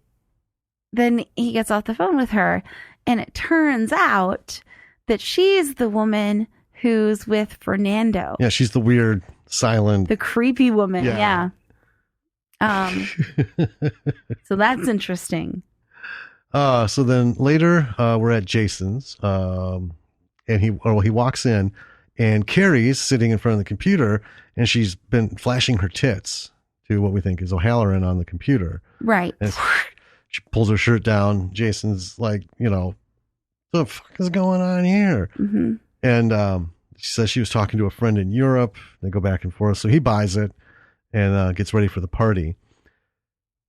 then he gets off the phone with her. And it turns out that she's the woman who's with Fernando. Yeah. She's the weird, silent. The creepy woman. Yeah. So that's interesting. So then later, we're at Jason's, and he walks in, and Carrie's sitting in front of the computer, and she's been flashing her tits to what we think is O'Halloran on the computer. Right. And she pulls her shirt down. Jason's like, what the fuck is going on here? Mm-hmm. And she says she was talking to a friend in Europe. They go back and forth. So he buys it and gets ready for the party.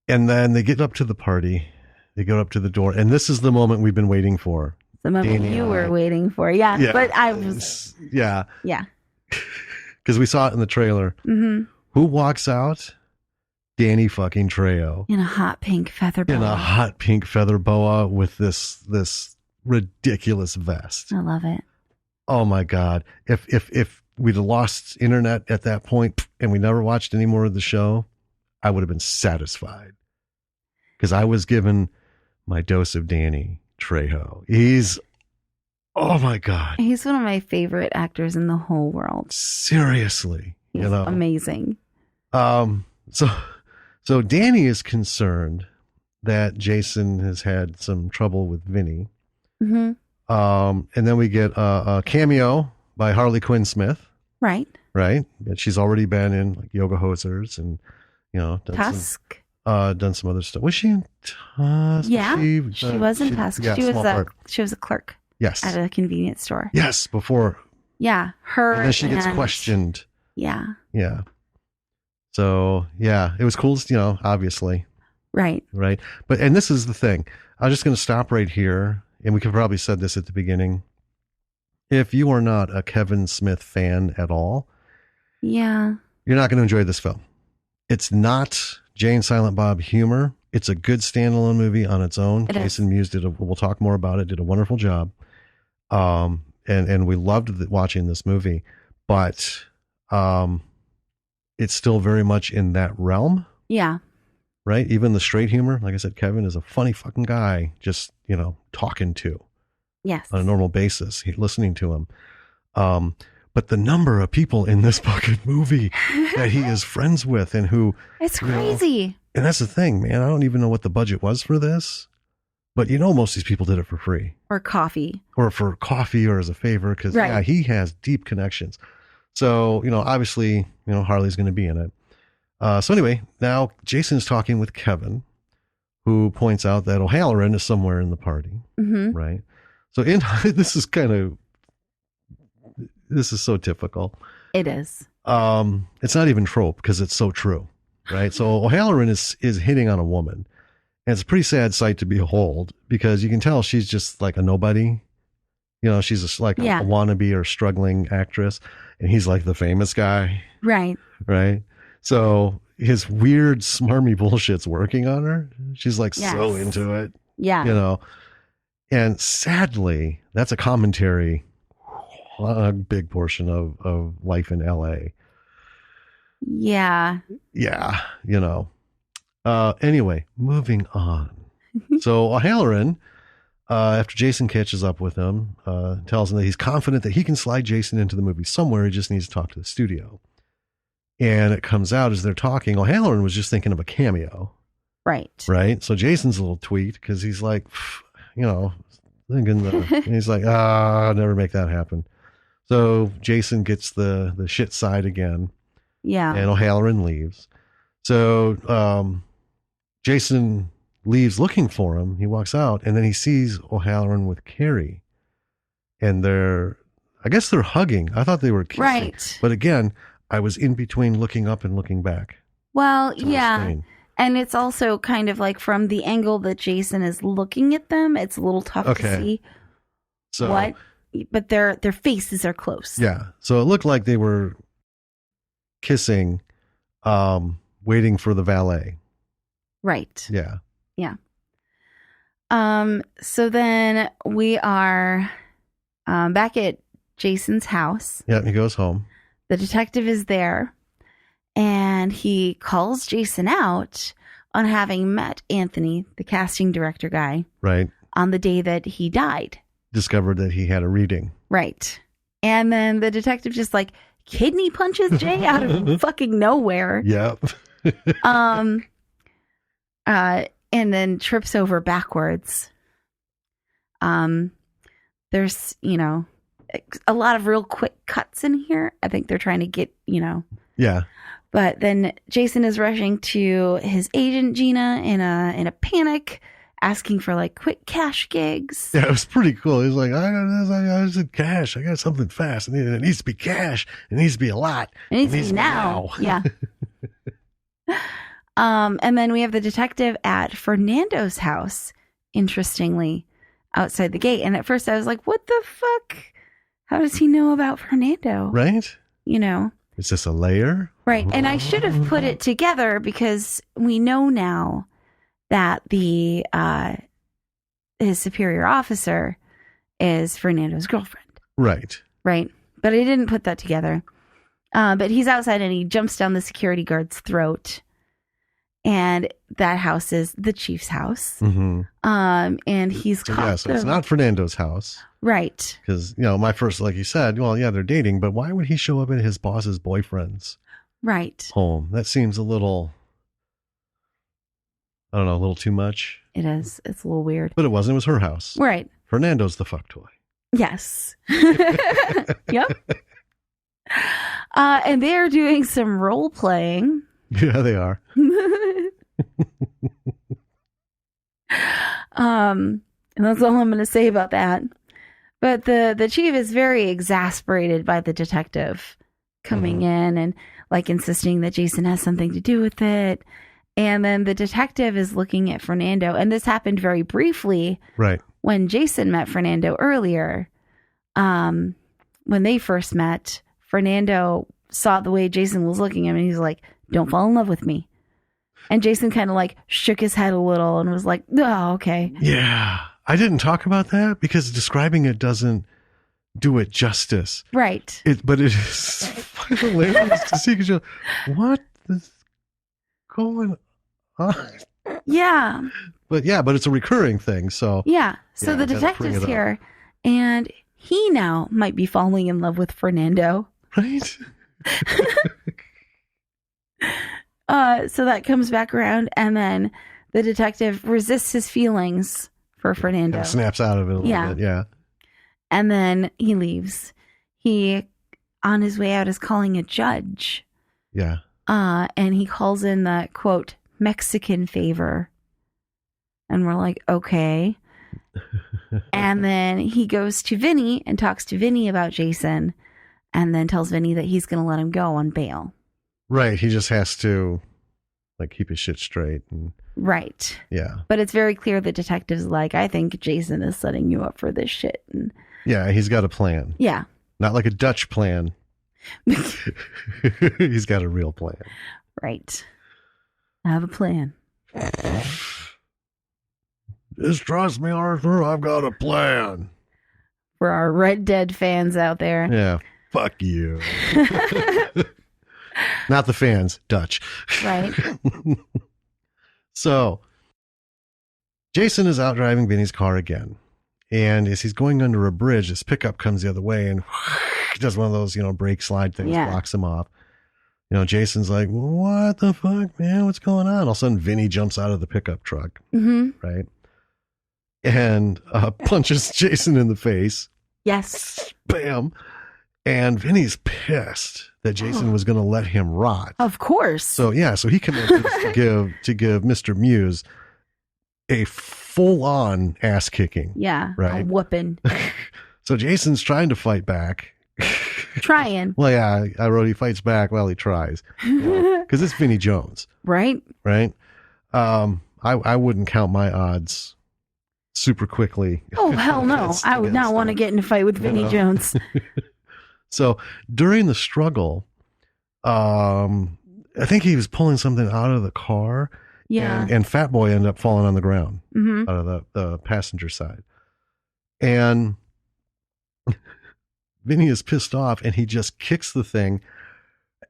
And then they get up to the party. They go up to the door. And this is the moment we've been waiting for. The moment you were waiting for. Yeah. But I was. Yeah. Yeah. because we saw it in the trailer. Mm-hmm. Who walks out? Danny fucking Trejo. In a hot pink feather boa. In a hot pink feather boa with this ridiculous vest. I love it. Oh my God. If we'd have lost internet at that point and we never watched any more of the show, I would have been satisfied. Because I was given my dose of Danny Trejo. Oh my God. He's one of my favorite actors in the whole world. Seriously. He's amazing. So Danny is concerned that Jason has had some trouble with Vinny. Mm-hmm. And then we get a cameo by Harley Quinn Smith. Right. That she's already been in like Yoga Hosers and, done Tusk. Done some other stuff. Was she in Tusk? Yeah, she was in Tusk. Yeah, she was a clerk. Yes. At a convenience store. Yes, before. Yeah, her. And then she gets questioned. Yeah. Yeah. So, yeah, it was cool, obviously. Right. But, and this is the thing. I'm just going to stop right here. And we could probably said this at the beginning. If you are not a Kevin Smith fan at all, yeah, you're not going to enjoy this film. It's not Jay and Silent Bob humor. It's a good standalone movie on its own. Jason Mewes we'll talk more about it, did a wonderful job. And we loved watching this movie, but it's still very much in that realm. Yeah. Right? Even the straight humor, like I said, Kevin is a funny fucking guy, just, talking to. Yes. On a normal basis, listening to him. But the number of people in this fucking movie that he is friends with and who... It's crazy. And that's the thing, man. I don't even know what the budget was for this. But most of these people did it for free. Or coffee. Or for coffee or as a favor. Because, yeah, he has deep connections. So, obviously, Harley's going to be in it. So anyway, now Jason's talking with Kevin, who points out that O'Halloran is somewhere in the party. Mm-hmm. Right? So this is so typical. It is. It's not even trope because it's so true, right? So O'Halloran is hitting on a woman, and it's a pretty sad sight to behold because you can tell she's just like a nobody. She's just like a wannabe or struggling actress, and he's like the famous guy. Right. Right. So his weird smarmy bullshit's working on her. She's like so into it. Yeah. And sadly, that's a commentary on a big portion of life in LA. Yeah. Yeah. Anyway, moving on. So O'Halloran, after Jason catches up with him, tells him that he's confident that he can slide Jason into the movie somewhere. He just needs to talk to the studio. And it comes out as they're talking, O'Halloran was just thinking of a cameo. Right. So Jason's a little tweaked because he's like, thinking and he's like, I'll never make that happen. So Jason gets the shit side again. Yeah. And O'Halloran leaves. So Jason leaves looking for him. He walks out and then he sees O'Halloran with Carrie. And I guess they're hugging. I thought they were kissing. Right. But again, I was in between looking up and looking back. Well, yeah. And it's also kind of like from the angle that Jason is looking at them, it's a little tough to see what, but their faces are close. Yeah. So it looked like they were kissing, waiting for the valet. Right. Yeah. Yeah. So then we are back at Jason's house. Yeah, he goes home. The detective is there, and he calls Jason out on having met Anthony, the casting director guy, right, on the day that he died. Discovered that he had a reading. Right. And then the detective just like kidney punches Jay out of fucking nowhere. Yep. And then trips over backwards. There's, a lot of real quick cuts in here. I think they're trying to get, Yeah. But then Jason is rushing to his agent Gina in a panic, asking for like quick cash gigs. Yeah, it was pretty cool. He's like, I said cash. I got something fast. And it needs to be cash. It needs to be a lot. It needs to be now. Yeah. And then we have the detective at Fernando's house, interestingly, outside the gate. And at first I was like, what the fuck? How does he know about Fernando? Right? Is this a layer? Right. And I should have put it together because we know now that the his superior officer is Fernando's girlfriend. Right. Right. But I didn't put that together. But he's outside and he jumps down the security guard's throat. And that house is the chief's house. Mm-hmm. And he's so, caught. Yeah, so it's not Fernando's house. Right. Because, my first, like you said, well, yeah, they're dating, but why would he show up at his boss's boyfriend's home? That seems a little, I don't know, a little too much. It is. It's a little weird. But it wasn't. It was her house. Right. Fernando's the fuck toy. Yes. Yep. And they're doing some role playing. Yeah, they are. And that's all I'm going to say about that. But the chief is very exasperated by the detective coming in and like insisting that Jason has something to do with it. And then the detective is looking at Fernando. And this happened very briefly. Right. When Jason met Fernando earlier. When they first met, Fernando saw the way Jason was looking at him and he's like, don't fall in love with me. And Jason kind of like shook his head a little and was like, oh, okay. Yeah. I didn't talk about that because describing it doesn't do it justice. Right. But it is hilarious to see because you're like, what is going on? Yeah. But it's a recurring thing. So yeah. So the detective's here and he now might be falling in love with Fernando. Right. So that comes back around and then the detective resists his feelings for Fernando. And snaps out of it a little bit. Yeah. And then he leaves. He, on his way out, is calling a judge. Yeah. And he calls in the, quote, Mexican favor. And we're like, okay. And then he goes to Vinny and talks to Vinny about Jason and then tells Vinny that he's going to let him go on bail. Right. He just has to like keep his shit straight. And right. Yeah. But it's very clear the detective's like, I think Jason is setting you up for this shit. And yeah, he's got a plan. Yeah. Not like a Dutch plan. He's got a real plan. Right. I have a plan. Just trust me, Arthur. I've got a plan. For our Red Dead fans out there. Yeah. Fuck you. Not the fans. Dutch. Right. So, Jason is out driving Vinny's car again. And as he's going under a bridge, this pickup comes the other way and does one of those, brake slide things, blocks him off. Jason's like, what the fuck, man? What's going on? All of a sudden, Vinny jumps out of the pickup truck. Mm-hmm. Right? And punches Jason in the face. Yes. Bam. And Vinny's pissed that Jason was going to let him rot. Of course. So he commences to give Mr. Mewes a full-on ass kicking. Yeah. Right. A whooping. So Jason's trying to fight back. Trying. Well, yeah, I wrote he fights back while he tries. Because it's Vinny Jones. Right. Right. I wouldn't count my odds super quickly. Oh, hell no. I would not want to get in a fight with Vinny Jones. So during the struggle, I think he was pulling something out of the car. Yeah. And Fat Boy ended up falling on the ground out of the passenger side. And Vinny is pissed off and he just kicks the thing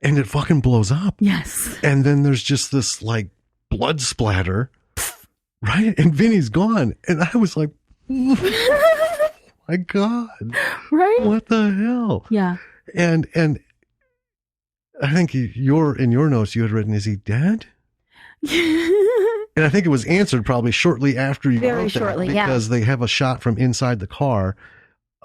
and it fucking blows up. Yes. And then there's just this like blood splatter. Right? And Vinny's gone. And I was like, oh my God. Right? What the hell? Yeah. And I think in your notes you had written, is he dead? And I think it was answered probably shortly after you Very wrote shortly, that, because they have a shot from inside the car,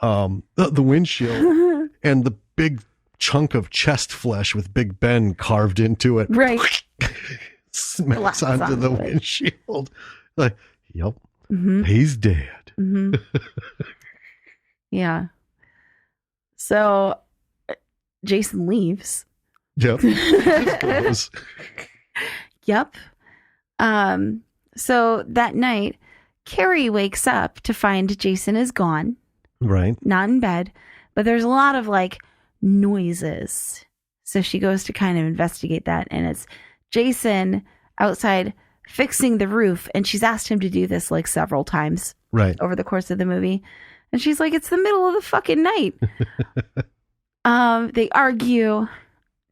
the windshield, and the big chunk of chest flesh with Big Ben carved into it. Right. Smacks onto the windshield. Like, yep, mm-hmm. He's dead. Mm-hmm. Yeah. So Jason leaves. Yep. Yep. So that night, Carrie wakes up to find Jason is gone. Right. Not in bed, but there's a lot of like noises. So she goes to kind of investigate that, and it's Jason outside fixing the roof, and she's asked him to do this like several times over the course of the movie. And she's like, it's the middle of the fucking night. They argue.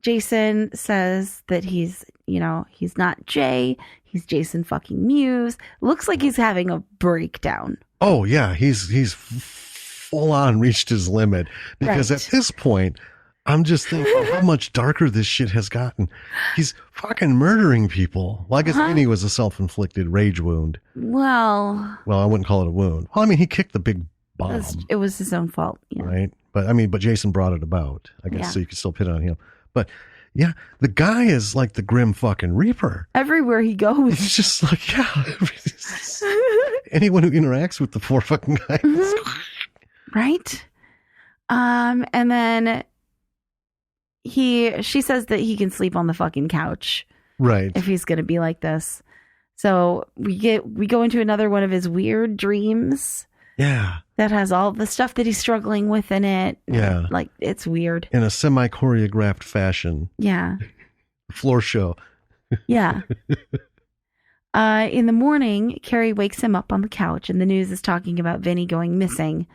Jason says that he's not Jay. He's Jason fucking Mewes. Looks like he's having a breakdown. Oh, yeah. He's full on reached his limit. Because at this point, I'm just thinking how much darker this shit has gotten. He's fucking murdering people. Well, I guess Vinny was a self-inflicted rage wound. Well, I wouldn't call it a wound. Well, I mean, he kicked the big bomb. It was his own fault. Yeah. Right? But Jason brought it about. I guess so you could still pit it on him. But yeah, the guy is like the grim fucking reaper. Everywhere he goes. He's just like, anyone who interacts with the four fucking guys. Right? And then she says that he can sleep on the fucking couch. Right. If he's going to be like this. So we go into another one of his weird dreams. Yeah. That has all the stuff that he's struggling with in it. Yeah. Like, it's weird. In a semi-choreographed fashion. Yeah. Floor show. Yeah. In the morning, Carrie wakes him up on the couch, and the news is talking about Vinny going missing.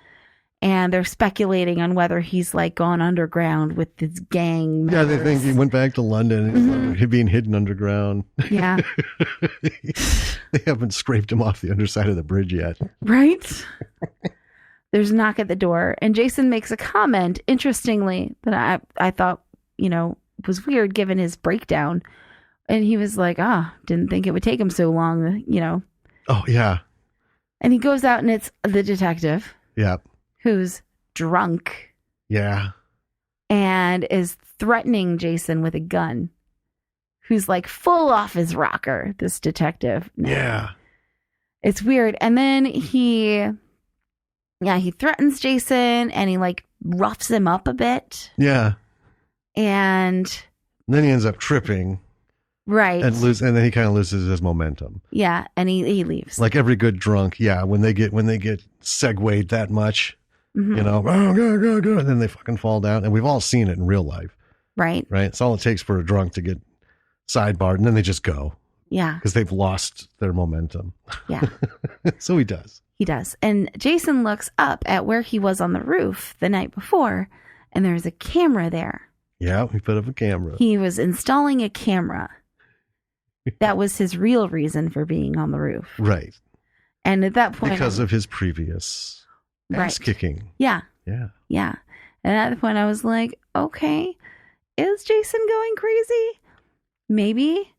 And they're speculating on whether he's like gone underground with his gang members. Yeah, they think he went back to London and he's being hidden underground. Yeah. They haven't scraped him off the underside of the bridge yet. Right? There's a knock at the door, and Jason makes a comment, interestingly, that I thought, was weird given his breakdown. And he was like, didn't think it would take him so long, Oh, yeah. And he goes out, and it's the detective. Yeah. Who's drunk. Yeah. And is threatening Jason with a gun. Who's like full off his rocker, this detective. Yeah. It's weird. And then he threatens Jason, and he like roughs him up a bit. Yeah. And then he ends up tripping. Right. And then he kind of loses his momentum. Yeah. And he leaves. Like every good drunk. Yeah. When they get segued that much, oh, go, and then they fucking fall down. And we've all seen it in real life. Right. Right. It's all it takes for a drunk to get sidebarred, and then they just go. Yeah. Because they've lost their momentum. Yeah. So he does. He does. And Jason looks up at where he was on the roof the night before, and there's a camera there. Yeah, we put up a camera. He was installing a camera. That was his real reason for being on the roof. Right. And at that point... Because of his previous ass kicking. Yeah. Yeah. Yeah. And at that point I was like, okay, is Jason going crazy? Maybe.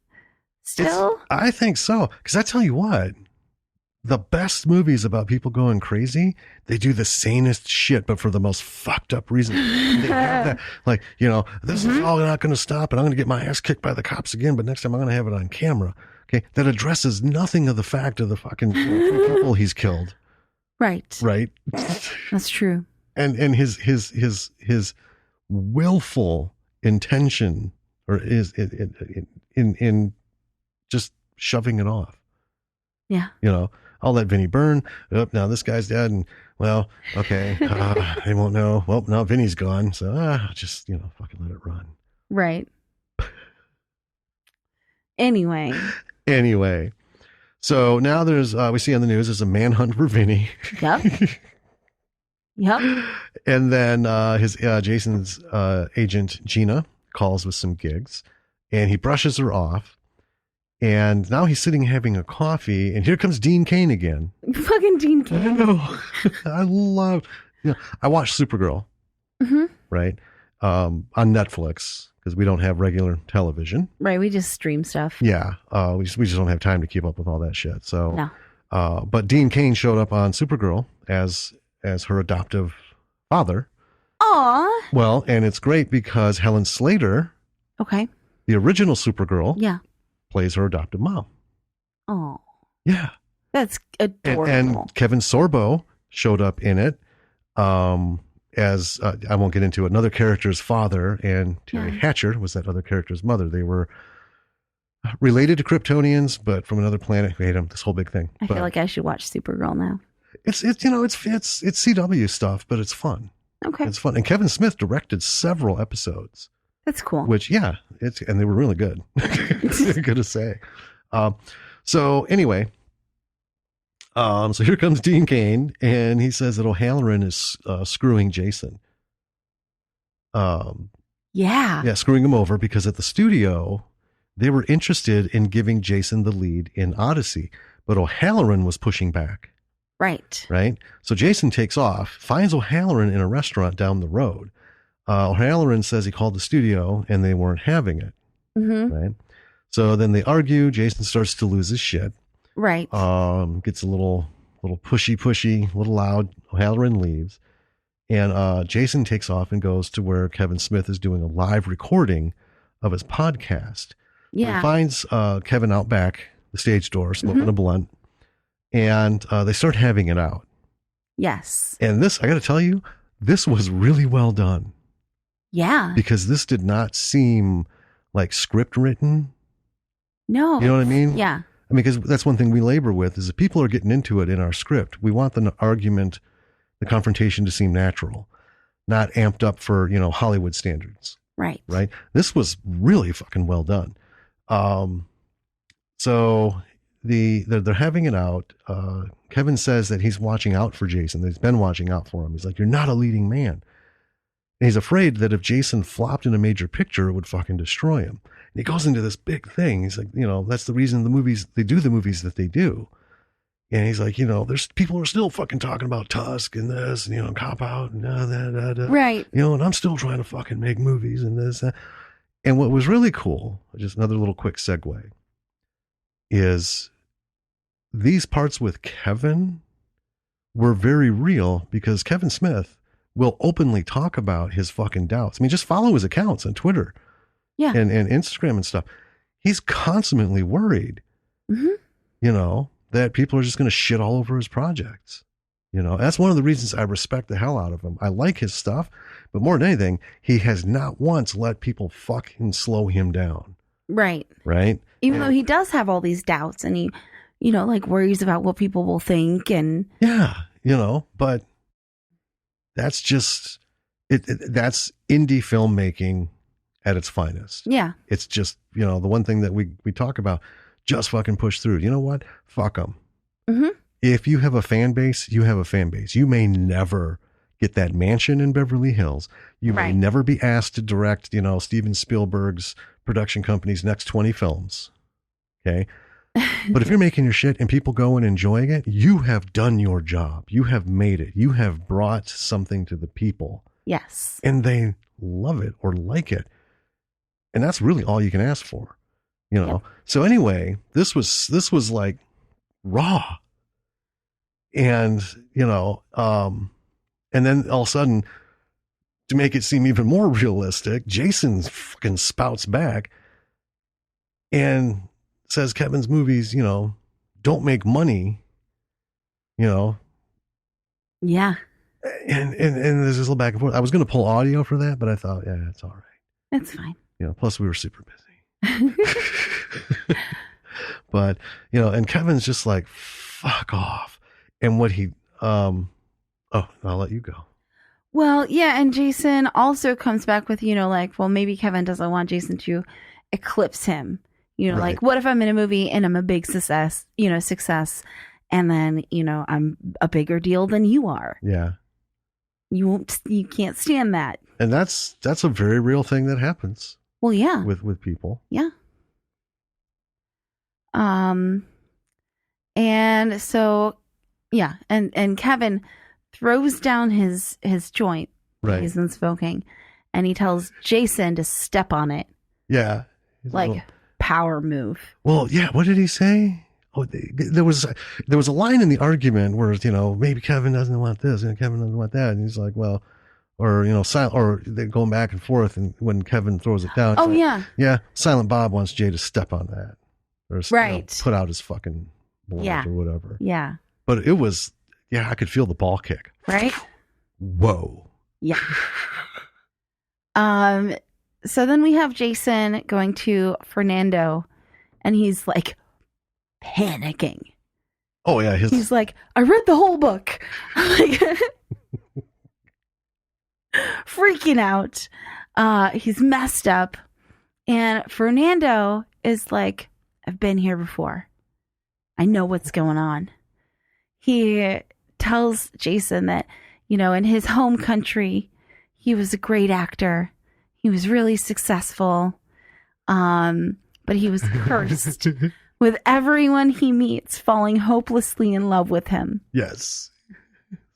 Still? I think so. Because I tell you what, the best movies about people going crazy, they do the sanest shit, but for the most fucked up reason. They have that, like, this is all not going to stop, and I'm going to get my ass kicked by the cops again, but next time I'm going to have it on camera. Okay, that addresses nothing of the fact of the fucking people he's killed. Right. Right. That's true. And his willful intention, or is in just shoving it off. Yeah. I'll let Vinny burn. Oh, now this guy's dead, and well, okay, they won't know. Well, now Vinny's gone, so just fucking let it run. Right. Anyway. So now there's we see on the news there's a manhunt for Vinny. Yep. And then his Jason's agent Gina calls with some gigs, and he brushes her off. And now he's sitting having a coffee, and here comes Dean Cain again. Fucking Dean Cain. I know. I love. I watched Supergirl, right, on Netflix because we don't have regular television. Right, we just stream stuff. Yeah, we just don't have time to keep up with all that shit. So, no. But Dean Cain showed up on Supergirl as her adoptive father. Aw. Well, and it's great because Helen Slater, the original Supergirl, plays her adoptive mom. Oh. Yeah. That's adorable. And Kevin Sorbo showed up in it as, I won't get into it, another character's father, and Terry Hatcher was that other character's mother. They were related to Kryptonians, but from another planet who hate them, this whole big thing. I feel like I should watch Supergirl now. It's CW stuff, but it's fun. Okay. It's fun. And Kevin Smith directed several episodes. That's cool. Which, yeah, and they were really good. Good to say. So anyway, so here comes Dean Cain, and he says that O'Halloran is screwing Jason. Yeah, screwing him over because at the studio they were interested in giving Jason the lead in Odyssey, but O'Halloran was pushing back. Right. So Jason takes off, finds O'Halloran in a restaurant down the road. O'Halloran says he called the studio and they weren't having it. Mm-hmm. Right. So then they argue. Jason starts to lose his shit. Right. Gets a little pushy, a little loud. O'Halloran leaves. And Jason takes off and goes to where Kevin Smith is doing a live recording of his podcast. Yeah. He finds Kevin out back, the stage door, smoking a blunt. And they start having it out. Yes. And this, I got to tell you, this was really well done. Yeah. Because this did not seem like script written. No. You know what I mean? Yeah. I mean, because that's one thing we labor with is if people are getting into it in our script, we want the argument, the confrontation to seem natural, not amped up for, Hollywood standards. Right. Right. This was really fucking well done. So they're having it out. Kevin says that he's watching out for Jason, that he's been watching out for him. He's like, you're not a leading man. And he's afraid that if Jason flopped in a major picture, it would fucking destroy him. And he goes into this big thing. He's like, that's the reason they do the movies that they do. And he's like, there's people who are still fucking talking about Tusk and this, Cop Out and that. Right. And I'm still trying to fucking make movies and this, that. And what was really cool, just another little quick segue, is these parts with Kevin were very real because Kevin Smith will openly talk about his fucking doubts. I mean, just follow his accounts on Twitter and Instagram and stuff. He's constantly worried, that people are just going to shit all over his projects. That's one of the reasons I respect the hell out of him. I like his stuff, but more than anything, he has not once let people fucking slow him down. Right. Right. Even though he does have all these doubts and he, worries about what people will think and. Yeah. But that's just, that's indie filmmaking at its finest. Yeah. It's just, the one thing that we talk about, just fucking push through. You know what? Fuck them. Mm-hmm. If you have a fan base, you have a fan base. You may never get that mansion in Beverly Hills. You may never be asked to direct, Steven Spielberg's production company's next 20 films. Okay. But if you're making your shit and people go and enjoying it, you have done your job. You have made it. You have brought something to the people. Yes. And they love it or like it. And that's really all you can ask for, Yep. So anyway, this was like raw. And, and then all of a sudden, to make it seem even more realistic, Jason fucking spouts back and says Kevin's movies, don't make money, Yeah. And there's this little back and forth. I was going to pull audio for that, but I thought, yeah, it's all right. That's fine. Plus we were super busy. But, and Kevin's just like, fuck off. And what he, I'll let you go. Well, yeah. And Jason also comes back with, well, maybe Kevin doesn't want Jason to eclipse him. Like, what if I'm in a movie and I'm a big success, and then, I'm a bigger deal than you are. Yeah. You can't stand that. And that's a very real thing that happens. Well, yeah. With people. Yeah. And so, yeah. And Kevin throws down his joint. Right. He's been smoking. And he tells Jason to step on it. Yeah. Like power move. Well, yeah. What did he say? Oh, there was a line in the argument where, maybe Kevin doesn't want this and Kevin doesn't want that. And he's like, well, or, or they're going back and forth. And when Kevin throws it down, oh, yeah. Yeah. Silent Bob wants Jay to step on that or put out his fucking blunt or whatever. Yeah. But it was, I could feel the ball kick. Right. Whoa. Yeah. So then we have Jason going to Fernando and he's like panicking. Oh yeah. He's like, I read the whole book. Like, freaking out. He's messed up. And Fernando is like, I've been here before. I know what's going on. He tells Jason that, in his home country, he was a great actor. He was really successful. But he was cursed with everyone he meets falling hopelessly in love with him. Yes.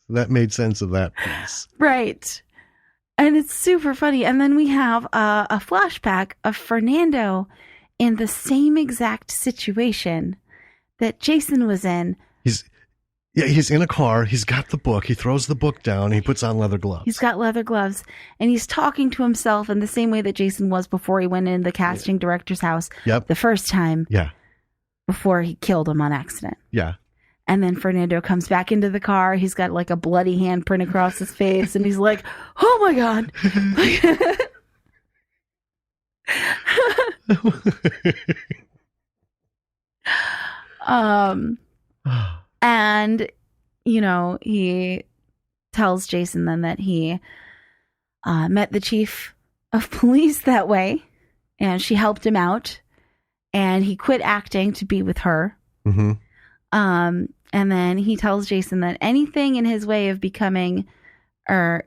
That made sense of that piece. Right. And it's super funny. And then we have a flashback of Fernando in the same exact situation that Jason was in. He's in a car. He's got the book. He throws the book down. He puts on leather gloves. He's got leather gloves. And he's talking to himself in the same way that Jason was before he went in the casting director's house the first time. Yeah. Before he killed him on accident. Yeah. And then Fernando comes back into the car. He's got like a bloody handprint across his face. And he's like, oh my God. And, he tells Jason then that he met the chief of police that way. And she helped him out. And he quit acting to be with her. Mm-hmm. And then he tells Jason that anything in his way of becoming, or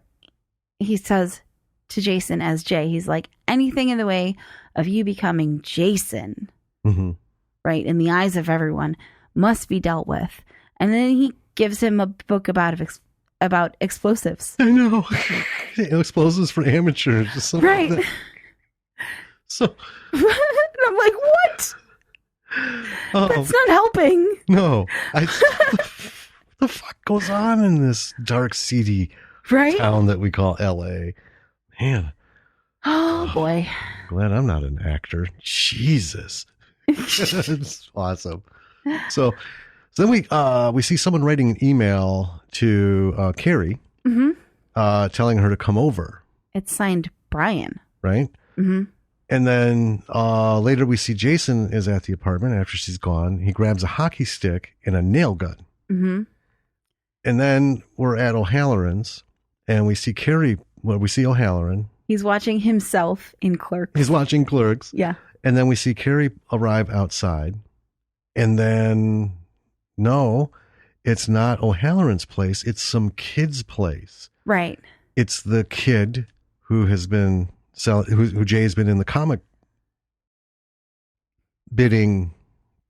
he says to Jason as Jay, he's like, anything in the way of you becoming Jason, right, in the eyes of everyone, must be dealt with. And then he gives him a book about explosives. I know. Explosives for amateurs. Right. Like so. And I'm like, what? That's not helping. No. What the fuck goes on in this dark, seedy town that we call L.A.? Man. Oh, boy. Glad I'm not an actor. Jesus. It's awesome. So then we see someone writing an email to Carrie telling her to come over. It's signed Brian. Right? Mm-hmm. And then later we see Jason is at the apartment after she's gone. He grabs a hockey stick and a nail gun. Mm-hmm. And then we're at O'Halloran's and we see O'Halloran. He's watching himself in Clerks. He's watching Clerks. Yeah. And then we see Carrie arrive outside. And then, no, it's not O'Halloran's place. It's some kid's place. Right. It's the kid who has been who Jay's been in the comic bidding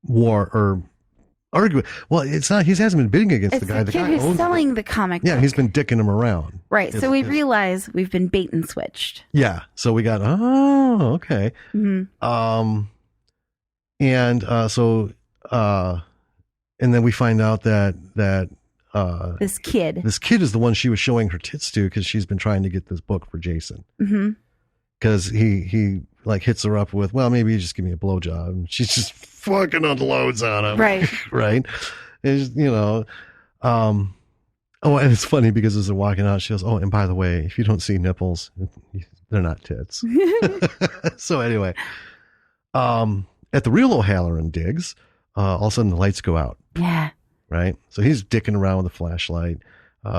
war or argument. Well, it's not. He hasn't been bidding against the guy. The kid who's selling the comic book. Yeah, he's been dicking him around. Right. So we realize we've been bait and switched. Yeah. So we got. Oh, okay. Mm-hmm. And then we find out that this kid is the one she was showing her tits to because she's been trying to get this book for Jason. Mm-hmm. Because he like hits her up with, well, maybe you just give me a blowjob. And she's just fucking unloads on him. Right. Right. It's, and it's funny because as they're walking out, she goes, oh, and by the way, if you don't see nipples, they're not tits. So anyway, at the real O'Halloran digs, all of a sudden the lights go out. Yeah. Right. So he's dicking around with a flashlight,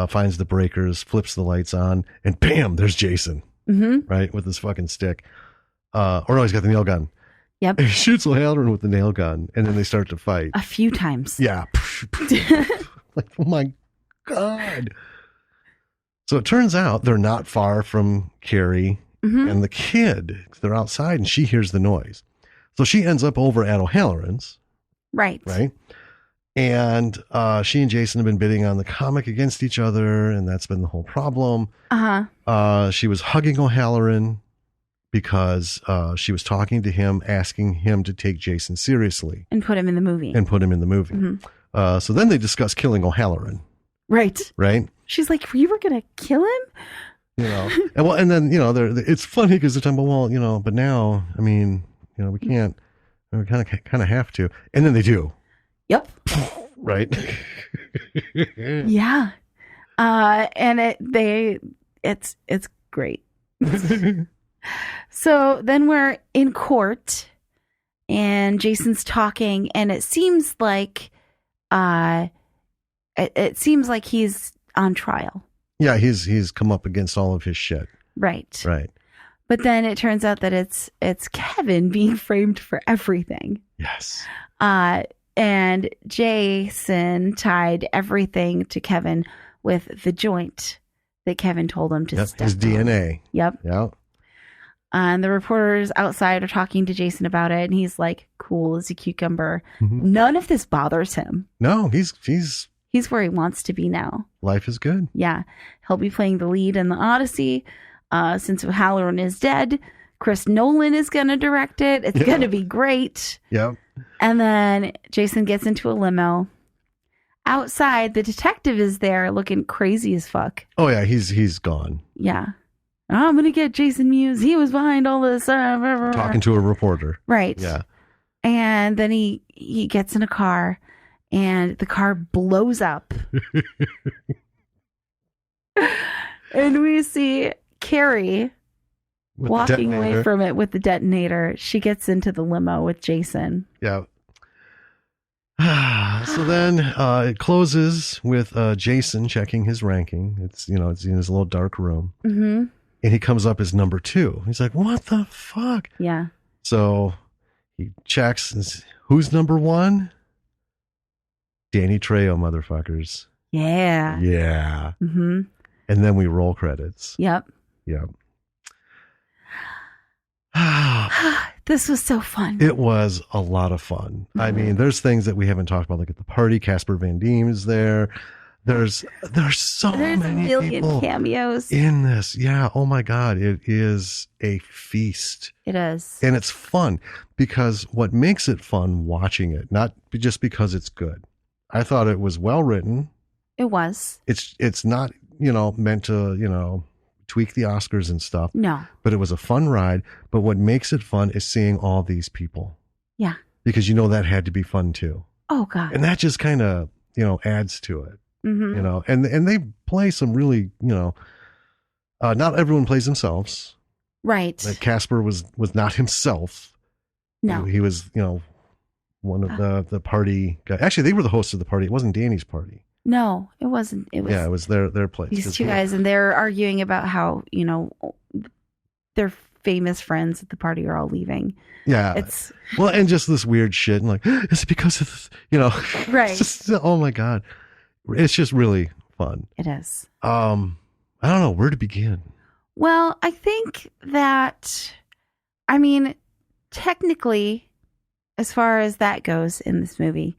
finds the breakers, flips the lights on, and bam, there's Jason. Mm-hmm. Right, with his fucking stick. Or no, he's got the nail gun. Yep. He shoots O'Halloran with the nail gun, and then they start to fight. A few times. Yeah. Like, oh my God. So it turns out they're not far from Carrie and the kid. They're outside, and she hears the noise. So she ends up over at O'Halloran's. Right. Right. And she and Jason have been bidding on the comic against each other, and that's been the whole problem. She was hugging O'Halloran because she was talking to him, asking him to take Jason seriously. And put him in the movie. Mm-hmm. So then they discuss killing O'Halloran. Right. Right? She's like, you were going to kill him? And then, it's funny because they're talking about, well, but now, I mean, we can't, we kind of have to. And then they do. Yep. Right. Yeah. And it's great. So then we're in court and Jason's talking and it seems like he's on trial. Yeah, he's come up against all of his shit. Right. Right. But then it turns out that it's Kevin being framed for everything. Yes. And Jason tied everything to Kevin with the joint that Kevin told him to step his on. DNA. Yep. Yep. And the reporters outside are talking to Jason about it, and he's like, cool as a cucumber. Mm-hmm. None of this bothers him. No, he's where he wants to be now. Life is good. Yeah. He'll be playing the lead in the Odyssey. Since Halloran is dead, Chris Nolan is going to direct it. It's going to be great. Yep. And then Jason gets into a limo. Outside, the detective is there looking crazy as fuck. Oh, yeah. He's gone. Yeah. I'm going to get Jason Mewes. He was behind all this. Talking to a reporter. Right. Yeah. And then he gets in a car, and the car blows up. And we see Carrie walking away from it with the detonator. She gets into the limo with Jason. Yeah. So then it closes with Jason checking his ranking. It's in his little dark room. Mm-hmm. And he comes up as number 2. He's like, what the fuck? Yeah. So he checks. Who's number 1? Danny Trejo, motherfuckers. Yeah. Yeah. Mm-hmm. And then we roll credits. Yep. Yep. This was so fun. It was a lot of fun. Mm-hmm. I mean, there's things that we haven't talked about, like at the party. Casper Van Diem is there. There's many a million people cameos in this. Yeah. Oh my God. It is a feast. It is. And it's fun because what makes it fun watching it, not just because it's good. I thought it was well written. It was. It's not, meant to, tweak the Oscars and stuff. No. But it was a fun ride. But what makes it fun is seeing all these people. Yeah. Because that had to be fun too. Oh God. And that just kind of, adds to it. Mm-hmm. And they play some really, not everyone plays themselves. Right. Like Casper was not himself. No. He was, one of the party guys. Actually, they were the hosts of the party. It wasn't Danny's party. No, it wasn't. It was. Yeah, it was their place. These two guys, and they're arguing about how their famous friends at the party are all leaving. Yeah, it's and just this weird shit, and like, is it because of right? It's just, oh my God, it's just really fun. It is. I don't know where to begin. Well, I think that, technically, as far as that goes in this movie,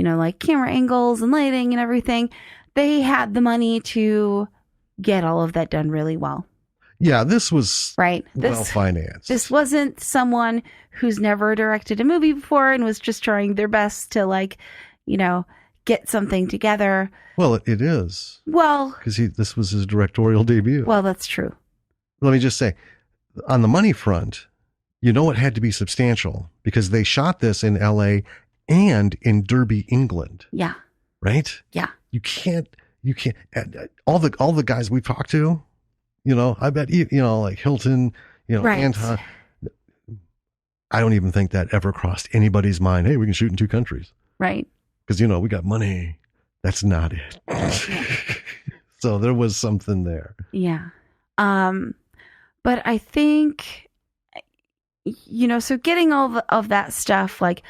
like camera angles and lighting and everything, they had the money to get all of that done really well. Yeah, this was right. Well financed. This wasn't someone who's never directed a movie before and was just trying their best to get something together. Well, it is. Well, because this was his directorial debut. Well, that's true. Let me just say, on the money front, it had to be substantial because they shot this in L.A. and in Derby, England. Yeah. Right? Yeah. You can't, all the guys we've talked to, I bet, like Hilton, right. Anton, I don't even think that ever crossed anybody's mind. Hey, we can shoot in 2 countries. Right. Because, we got money. That's not it. So there was something there. Yeah. But I think, so getting all of that stuff, like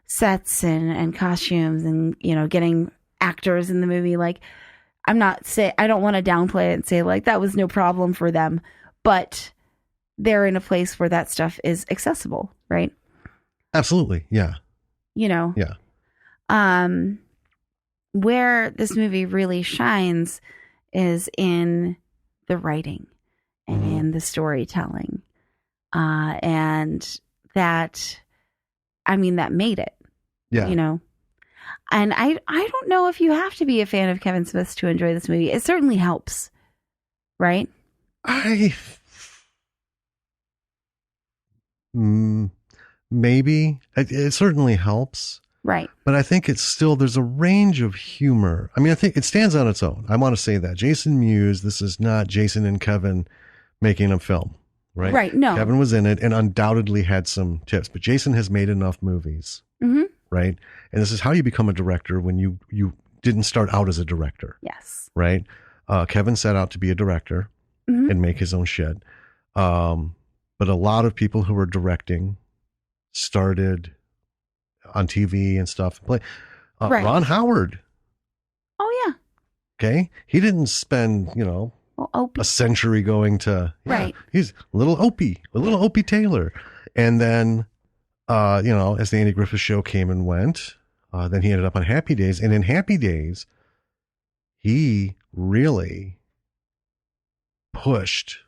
sets and costumes and, getting actors in the movie, like, I don't want to downplay it and say like that was no problem for them, but they're in a place where that stuff is accessible, right? Absolutely. Yeah. Yeah. Where this movie really shines is in the writing and in the storytelling. And that made it. Yeah. And I don't know if you have to be a fan of Kevin Smith to enjoy this movie. It certainly helps, right? Maybe. It certainly helps. Right. But I think there's a range of humor. I think it stands on its own. I want to say that. Jason Mewes, this is not Jason and Kevin making a film, right? Right, no. Kevin was in it and undoubtedly had some tips, but Jason has made enough movies, right? And this is how you become a director when you didn't start out as a director. Yes. Right? Kevin set out to be a director and make his own shit. but a lot of people who were directing started on TV and stuff. Right. Ron Howard. Oh, yeah. Okay. He didn't spend, a century going to, right. He's a little Opie Taylor. And then, as the Andy Griffith Show came and went, then he ended up on Happy Days. And in Happy Days, he really pushed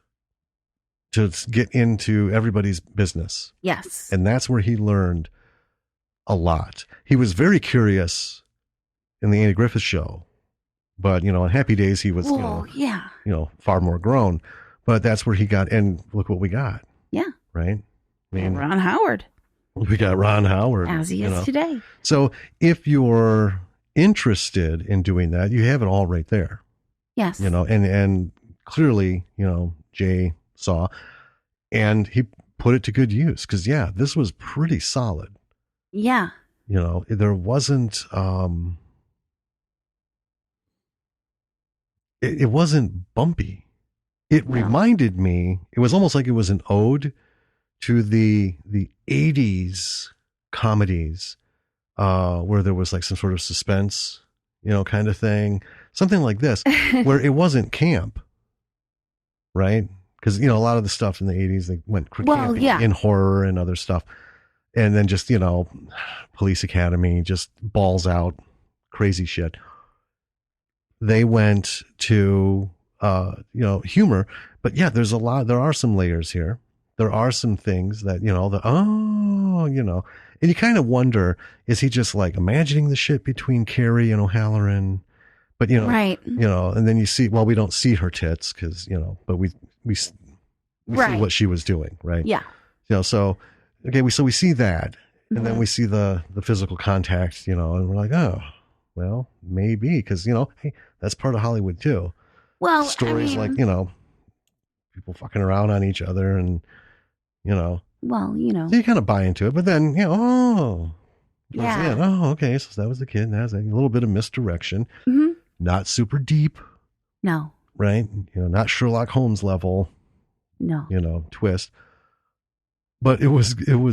to get into everybody's business. Yes. And that's where he learned a lot. He was very curious in the Andy Griffith Show, but on Happy Days he was far more grown. But that's where he got, and look what we got. Yeah. Right? I mean, Ron Howard. We got Ron Howard. As he is today. So if you're interested in doing that, you have it all right there. Yes. And clearly, Jay saw, and he put it to good use because, this was pretty solid. Yeah. There wasn't, it wasn't bumpy. It reminded me, it was almost like it was an ode to the 80s comedies, where there was like some sort of suspense, kind of thing, something like this, where it wasn't camp, right? Because, a lot of the stuff in the 80s, they went camping in horror and other stuff. And then just, Police Academy, just balls out, crazy shit. They went to, humor. But there are some layers here. There are some things that, and you kind of wonder, is he just like imagining the shit between Carrie and O'Halloran? But, right. And then you see, well, we don't see her tits because, but we see what she was doing. Right. Yeah. So, okay. We see that, and then we see the physical contact, and we're like, oh, well, maybe. Cause hey, that's part of Hollywood too. Well, stories like, people fucking around on each other and, well, so you kind of buy into it, but then, okay. So that was the kid. That's a little bit of misdirection, not super deep. No. Right. Not Sherlock Holmes level. No. Twist, but it was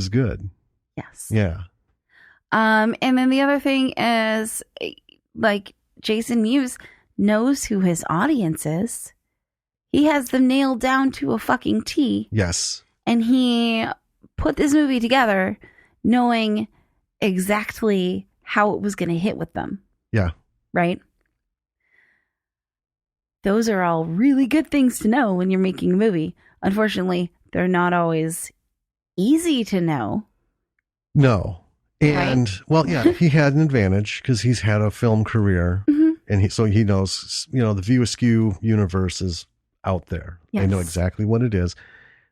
good. Yes. Yeah. And then the other thing is, like, Jason Mewes knows who his audience is. He has them nailed down to a fucking T. Yes. And he put this movie together knowing exactly how it was going to hit with them. Yeah. Right? Those are all really good things to know when you're making a movie. Unfortunately, they're not always easy to know. No. And, he had an advantage because he's had a film career, and so he knows, the View Askew universe is out there. Yes. They know exactly what it is.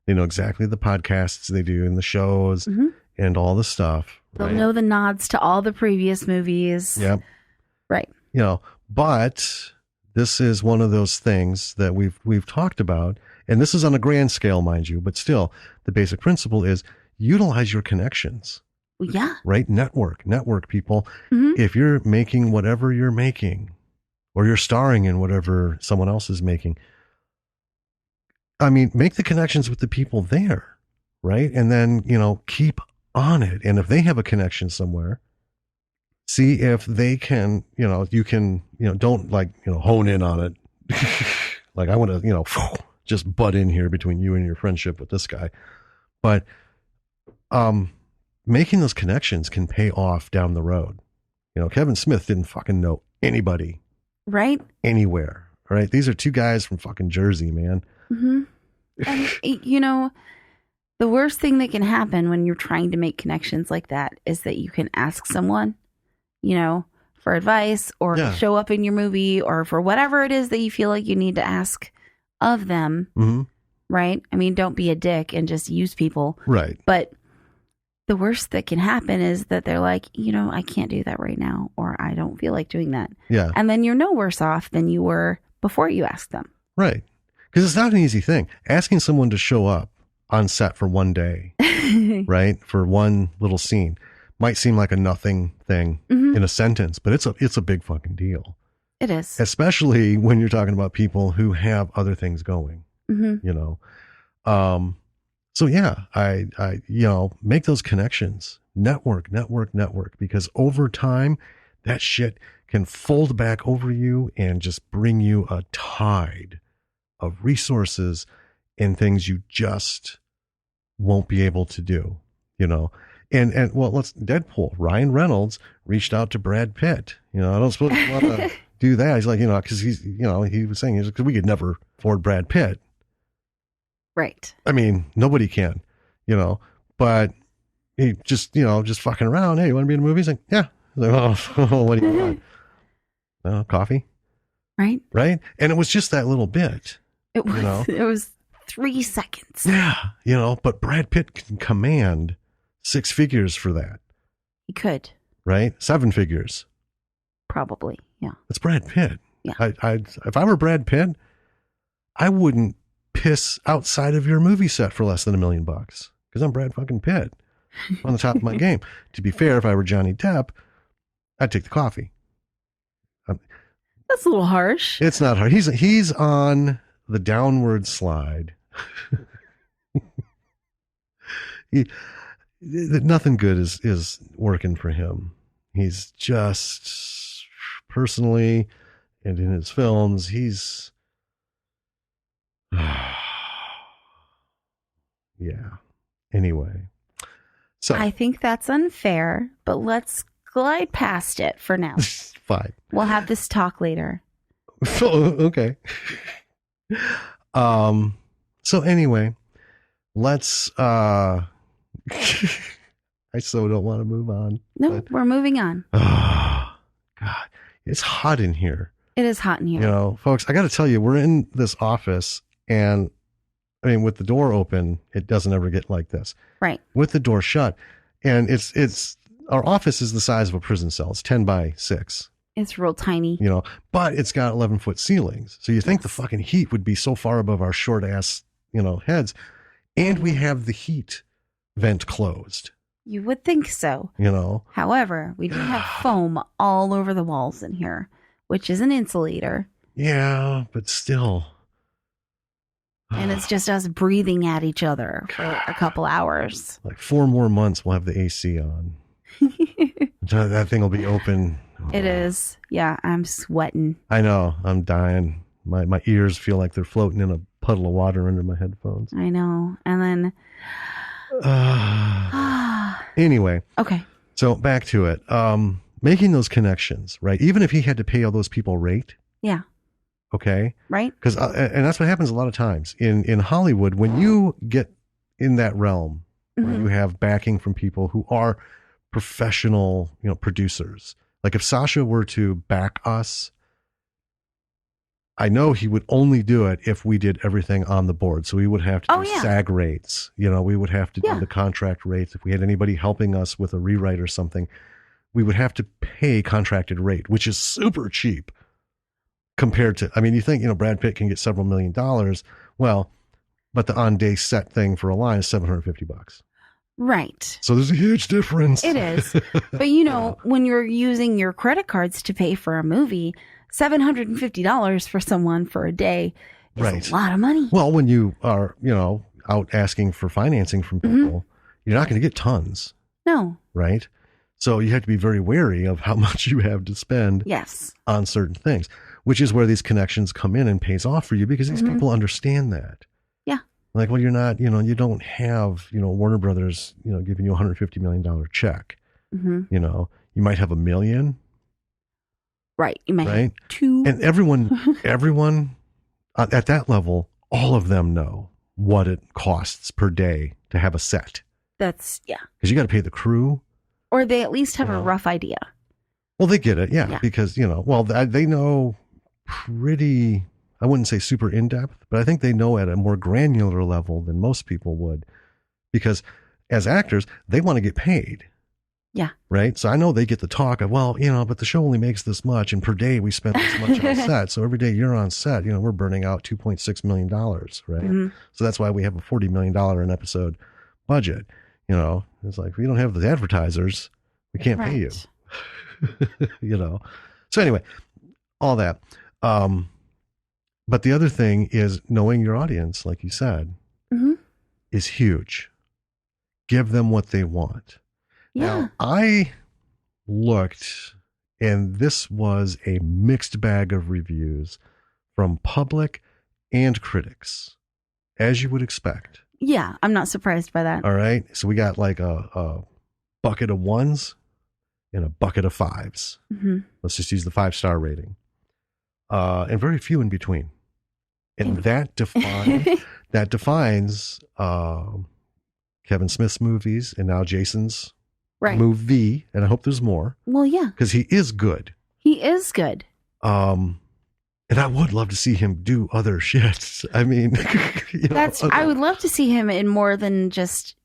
They know exactly the podcasts they do and the shows and all the stuff. They'll know the nods to all the previous movies. Yep. Right. But this is one of those things that we've talked about, and this is on a grand scale, mind you, but still, the basic principle is utilize your connections. Yeah. Right? Network people. If you're making whatever you're making, or you're starring in whatever someone else is making, I mean, make the connections with the people there, right? And then, keep on it. And if they have a connection somewhere, see if they can, you can, don't hone in on it. Like, I want to, just butt in here between you and your friendship with this guy. But, making those connections can pay off down the road. Kevin Smith didn't fucking know anybody. Right. Anywhere. All right. These are two guys from fucking Jersey, man. And, the worst thing that can happen when you're trying to make connections like that is that you can ask someone, for advice or show up in your movie or for whatever it is that you feel like you need to ask of them. Right. I mean, don't be a dick and just use people. Right. But the worst that can happen is that they're like, I can't do that right now, or I don't feel like doing that. Yeah. And then you're no worse off than you were before you asked them. Right. Because it's not an easy thing. Asking someone to show up on set for one day, right, for one little scene, might seem like a nothing thing in a sentence, but it's a big fucking deal. It is. Especially when you're talking about people who have other things going, So yeah, I, make those connections, network, because over time that shit can fold back over you and just bring you a tide of resources and things you just won't be able to do, And well, let's Deadpool. Ryan Reynolds reached out to Brad Pitt. I don't suppose you want to do that. He's like, because he was saying, because we could never afford Brad Pitt. Right. I mean, nobody can, but he just fucking around. Hey, you want to be in a movie? He's like, yeah. Like, oh, what do you want? Coffee. Right. Right. And it was just that little bit. It was, it was 3 seconds. Yeah. But Brad Pitt can command 6 figures for that. He could. Right. 7 figures. Probably. Yeah. It's Brad Pitt. Yeah. If I were Brad Pitt, I wouldn't piss outside of your movie set for less than $1 million because I'm Brad fucking Pitt on the top of my game. To be fair, if I were Johnny Depp, I'd take the coffee. That's a little harsh. It's not hard. He's on the downward slide. Nothing good is working for him. He's just personally and in his films, he's yeah. Anyway. So I think that's unfair, but let's glide past it for now. Fine. We'll have this talk later. Okay. So anyway, let's I so don't want to move on. No, we're moving on. Oh, God. It's hot in here. It is hot in here. Folks, I got to tell you, we're in this office and I mean, with the door open, it doesn't ever get like this. Right. With the door shut. And it's our office is the size of a prison cell. It's 10 by 6. It's real tiny. But it's got 11-foot ceilings. So you think the fucking heat would be so far above our short ass, heads. And we have the heat vent closed. You would think so. However, we do have foam all over the walls in here, which is an insulator. Yeah, but still. And it's just us breathing at each other for a couple hours. Like 4 more months, we'll have the AC on. That thing will be open. It is. Yeah, I'm sweating. I know. I'm dying. My ears feel like they're floating in a puddle of water under my headphones. I know. And then... Anyway. Okay. So back to it. Making those connections, right? Even if he had to pay all those people rate. Yeah. Okay. Right. Because and that's what happens a lot of times in Hollywood when you get in that realm where you have backing from people who are professional, producers. Like if Sasha were to back us, I know he would only do it if we did everything on the board. So we would have to do SAG rates. We would have to do the contract rates. If we had anybody helping us with a rewrite or something, we would have to pay contracted rate, which is super cheap. Compared to, I mean, you think, Brad Pitt can get several $1 million. Well, but the on day set thing for a line is $750. Right. So there's a huge difference. It is. But when you're using your credit cards to pay for a movie, $750 for someone for a day is a lot of money. Well, when you are, out asking for financing from people, you're not going to get tons. No. Right. So you have to be very wary of how much you have to spend on certain things. Which is where these connections come in and pays off for you because these people understand that. Yeah. Like, well, you're not, you don't have, Warner Brothers, giving you $150 million check. You might have $1 million. Right. You might have 2. And everyone at that level, all of them know what it costs per day to have a set. That's, Because you got to pay the crew. Or they at least have a rough idea. Well, they get it. Yeah. Because, they know pretty, I wouldn't say super in-depth, but I think they know at a more granular level than most people would because as actors, they want to get paid. Yeah. Right. So I know they get the talk of, well, but the show only makes this much and per day we spend this much on set. So every day you're on set, we're burning out $2.6 million. Right. So that's why we have a $40 million an episode budget. It's like, if we don't have the advertisers, we can't pay you. So anyway, all that. But the other thing is knowing your audience, like you said, is huge. Give them what they want. Yeah. Now, I looked, and this was a mixed bag of reviews from public and critics, as you would expect. Yeah, I'm not surprised by that. All right. So we got like a bucket of 1s and a bucket of 5s. Mm-hmm. Let's just use the 5-star rating. And very few in between. And that defines Kevin Smith's movies and now Jason's movie. And I hope there's more. Well, yeah. Because he is good. He is good. And I would love to see him do other shit. I mean, I would love to see him in more than just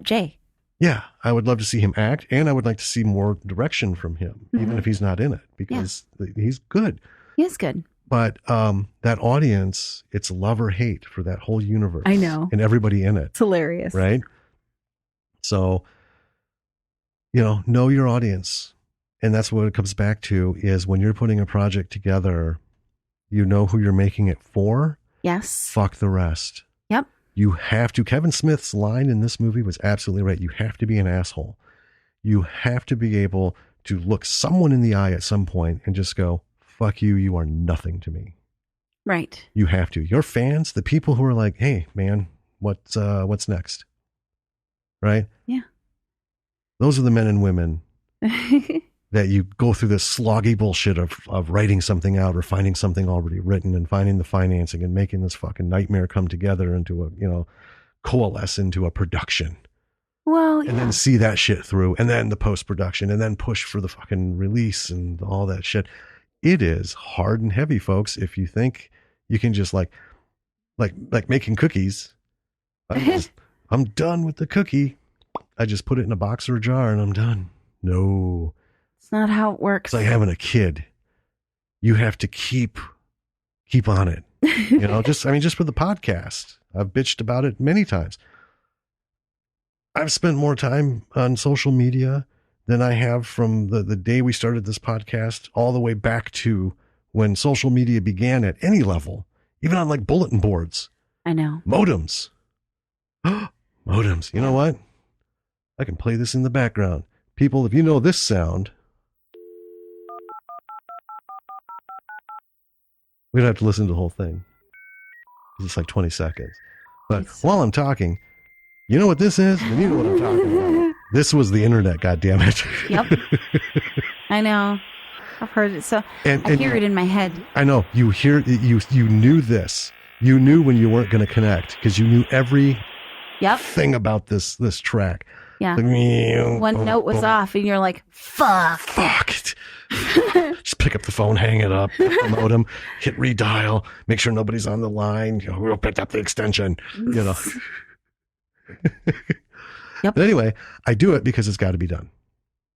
Jay. Yeah, I would love to see him act, and I would like to see more direction from him, even if he's not in it, because he's good. He is good. But that audience, it's love or hate for that whole universe. I know. And everybody in it. It's hilarious. Right? So, know your audience. And that's what it comes back to, is when you're putting a project together, you know who you're making it for. Yes. Fuck the rest. Yep. You have to. Kevin Smith's line in this movie was absolutely right. You have to be an asshole. You have to be able to look someone in the eye at some point and just go, fuck you. You are nothing to me. Right. You have to. Your fans, the people who are like, hey, man, what's next? Right? Yeah. Those are the men and women that you go through this sloggy bullshit of writing something out or finding something already written and finding the financing and making this fucking nightmare come together into coalesce into a production. Well, and then see that shit through, and then the post-production, and then push for the fucking release and all that shit. It is hard and heavy, folks. If you think you can just like making cookies, I'm done with the cookie. I just put it in a box or a jar and I'm done. No. It's not how it works. It's like having a kid. You have to keep on it. Just for the podcast. I've bitched about it many times. I've spent more time on social media than I have from the day we started this podcast all the way back to when social media began at any level, even on like bulletin boards. I know. Modems. Modems. You know what? I can play this in the background. People, if you know this sound, we don't have to listen to the whole thing. It's like 20 seconds. But while I'm talking, you know what this is? And you know what I'm talking about. This was the internet, goddammit. Yep. I know. I've heard it. So I hear it in my head. I know. You knew this. You knew when you weren't going to connect because you knew every thing about this track. Yeah. Like, one note was off and you're like, fuck. Fuck it. Just pick up the phone, hang it up, hit the modem, hit redial, make sure nobody's on the line. We'll pick up the extension, Yep. But anyway, I do it because it's got to be done.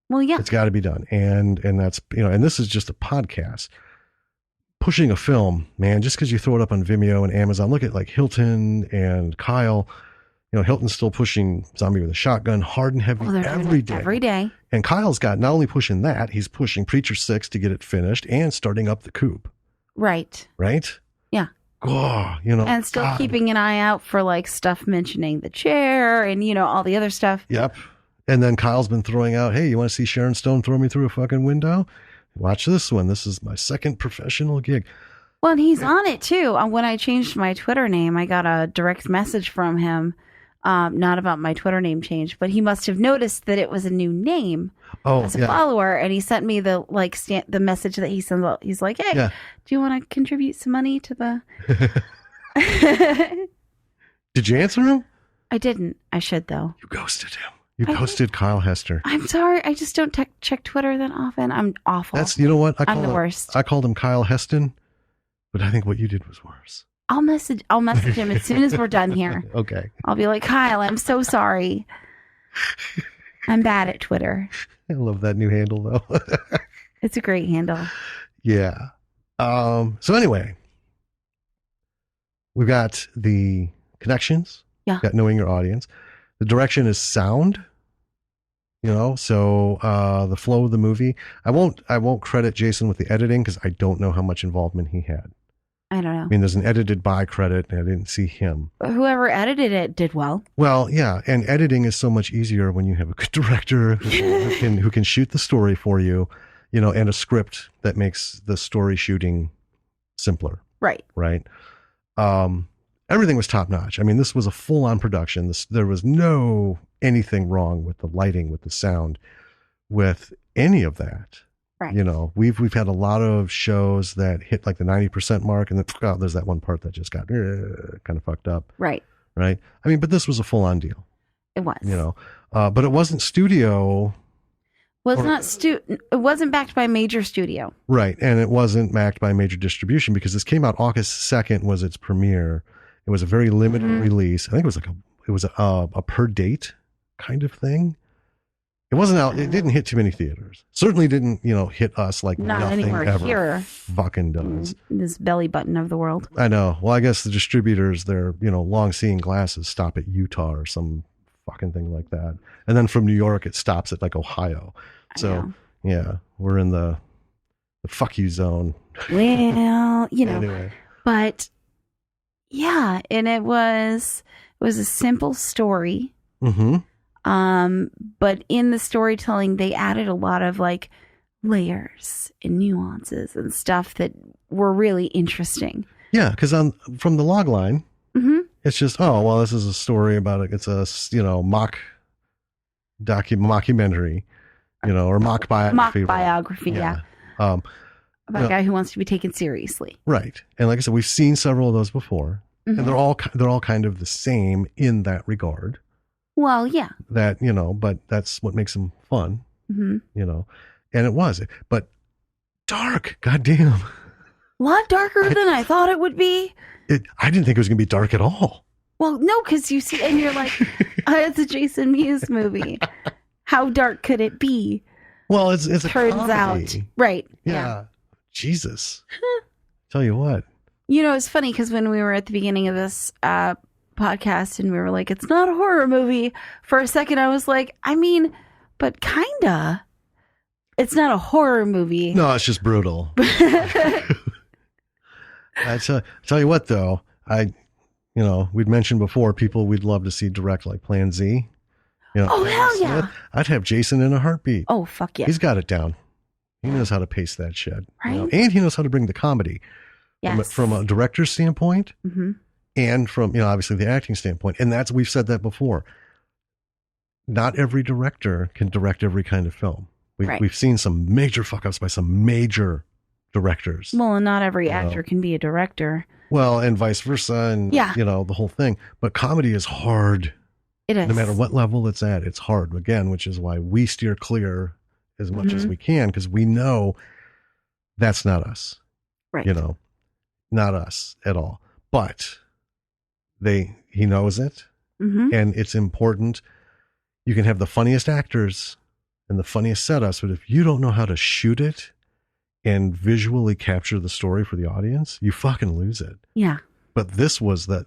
Well, yeah. It's got to be done. And that's, and this is just a podcast. Pushing a film, man, just because you throw it up on Vimeo and Amazon, look at like Hilton and Kyle. Hilton's still pushing Zombie with a Shotgun hard and heavy every day. Every day. And Kyle's got not only pushing that, he's pushing Preacher 6 to get it finished and starting up the Coop. Right. Right? Yeah. Oh, and still keeping an eye out for like stuff mentioning the chair and, all the other stuff. Yep. And then Kyle's been throwing out, hey, you want to see Sharon Stone throw me through a fucking window? Watch this one. This is my second professional gig. Well, and he's on it too. When I changed my Twitter name, I got a direct message from him. Not about my Twitter name change, but he must have noticed that it was a new name as a follower, and he sent me the the message that he sends out. He's like, "Hey, do you want to contribute some money to the?" Did you answer him? I didn't. I should though. You ghosted him. You ghosted Kyle Hester. I'm sorry. I just don't check Twitter that often. I'm awful. That's what I'm the worst. I called him Kyle Heston, but I think what you did was worse. I'll message him as soon as we're done here. Okay. I'll be like, Kyle, I'm so sorry. I'm bad at Twitter. I love that new handle though. It's a great handle. Yeah. So anyway, we've got the connections. Yeah. We've got knowing your audience. The direction is sound. So the flow of the movie. I won't credit Jason with the editing because I don't know how much involvement he had. I don't know. I mean, there's an edited by credit, and I didn't see him. But whoever edited it did well. Well, yeah, and editing is so much easier when you have a good director who can shoot the story for you, and a script that makes the story shooting simpler. Right. Right. Everything was top notch. I mean, this was a full on production. There was no anything wrong with the lighting, with the sound, with any of that. Right. We've had a lot of shows that hit like the 90% mark, and then there's that one part that just got kind of fucked up. Right. Right. I mean, but this was a full on deal. It was. But it wasn't studio. It wasn't backed by a major studio. Right. And it wasn't backed by major distribution because this came out August 2nd was its premiere. It was a very limited release. I think it was a per date kind of thing. It wasn't out. It didn't hit too many theaters. Certainly didn't, hit us like not nothing anywhere ever here. Fucking does. This belly button of the world. I know. Well, I guess the distributors, their, long seeing glasses stop at Utah or some fucking thing like that. And then from New York, it stops at like Ohio. So yeah, we're in the fuck you zone. Well, Anyway. But yeah, and it was a simple story. Mm-hmm. But in the storytelling, they added a lot of like layers and nuances and stuff that were really interesting. Yeah, because from the log line, it's just, this is a story about it. It's a mockumentary, or mock biography. Mock biography, yeah. About a guy who wants to be taken seriously. Right, and like I said, we've seen several of those before, and they're all kind of the same in that regard. Well, yeah. That, but that's what makes them fun, and it was. But dark, goddamn. A lot darker than I thought it would be. I didn't think it was going to be dark at all. Well, no, because you see, and you're like, it's a Jason Mewes movie. How dark could it be? Well, it's a turns comedy. Out. Right. Yeah. Jesus. Tell you what. It's funny because when we were at the beginning of this podcast and we were like, it's not a horror movie, for a second I was like, but kinda. It's not a horror movie. No, it's just brutal. I tell you what though, we'd mentioned before people we'd love to see direct like Plan Z. Oh hell yeah. Smith. I'd have Jason in a heartbeat. Oh fuck yeah. He's got it down. He knows how to pace that shit. Right. And he knows how to bring the comedy. Yes. From a director's standpoint. And from, obviously the acting standpoint. And we've said that before. Not every director can direct every kind of film. We've seen some major fuck ups by some major directors. Well, and not every actor can be a director. Well, and vice versa. And, the whole thing. But comedy is hard. It is. No matter what level it's at, it's hard. Again, which is why we steer clear as much as we can, because we know that's not us. Right. Not us at all. But he knows it, and it's important. You can have the funniest actors and the funniest setups, but if you don't know how to shoot it and visually capture the story for the audience, you fucking lose it. Yeah. But this was the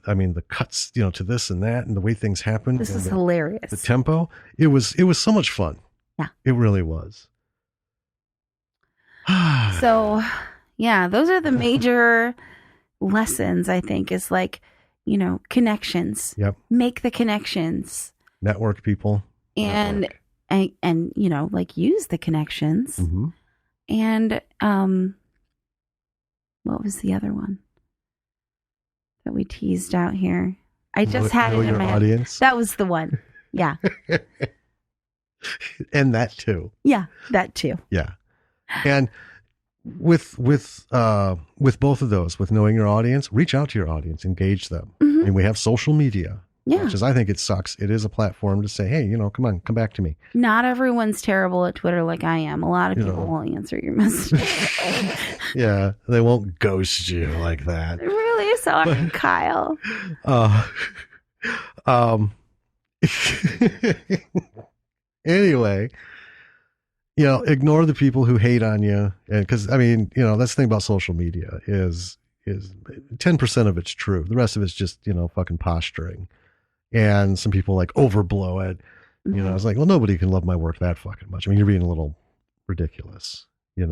cuts, to this and that, and the way things happened. This is hilarious. The tempo, it was so much fun. Yeah. It really was. So, yeah, those are the major lessons, I think, is like, connections. Yep. Make the connections. Network people. And like use the connections. And what was the other one that we teased out here? I just had it in my audience. That was the one. Yeah. And that too. Yeah, that too. Yeah. And with both of those, with knowing your audience, reach out to your audience, engage them. And we have social media. Yeah. Which is, I think it sucks. It is a platform to say, hey, come on, come back to me. Not everyone's terrible at Twitter like I am. A lot of people won't answer your messages. Yeah, they won't ghost you like that. Really sorry, Kyle. Anyway, ignore the people who hate on you. And because, that's the thing about social media is 10% of it's true. The rest of it's just, fucking posturing. And some people like overblow it. I was like, well, nobody can love my work that fucking much. You're being a little ridiculous. They're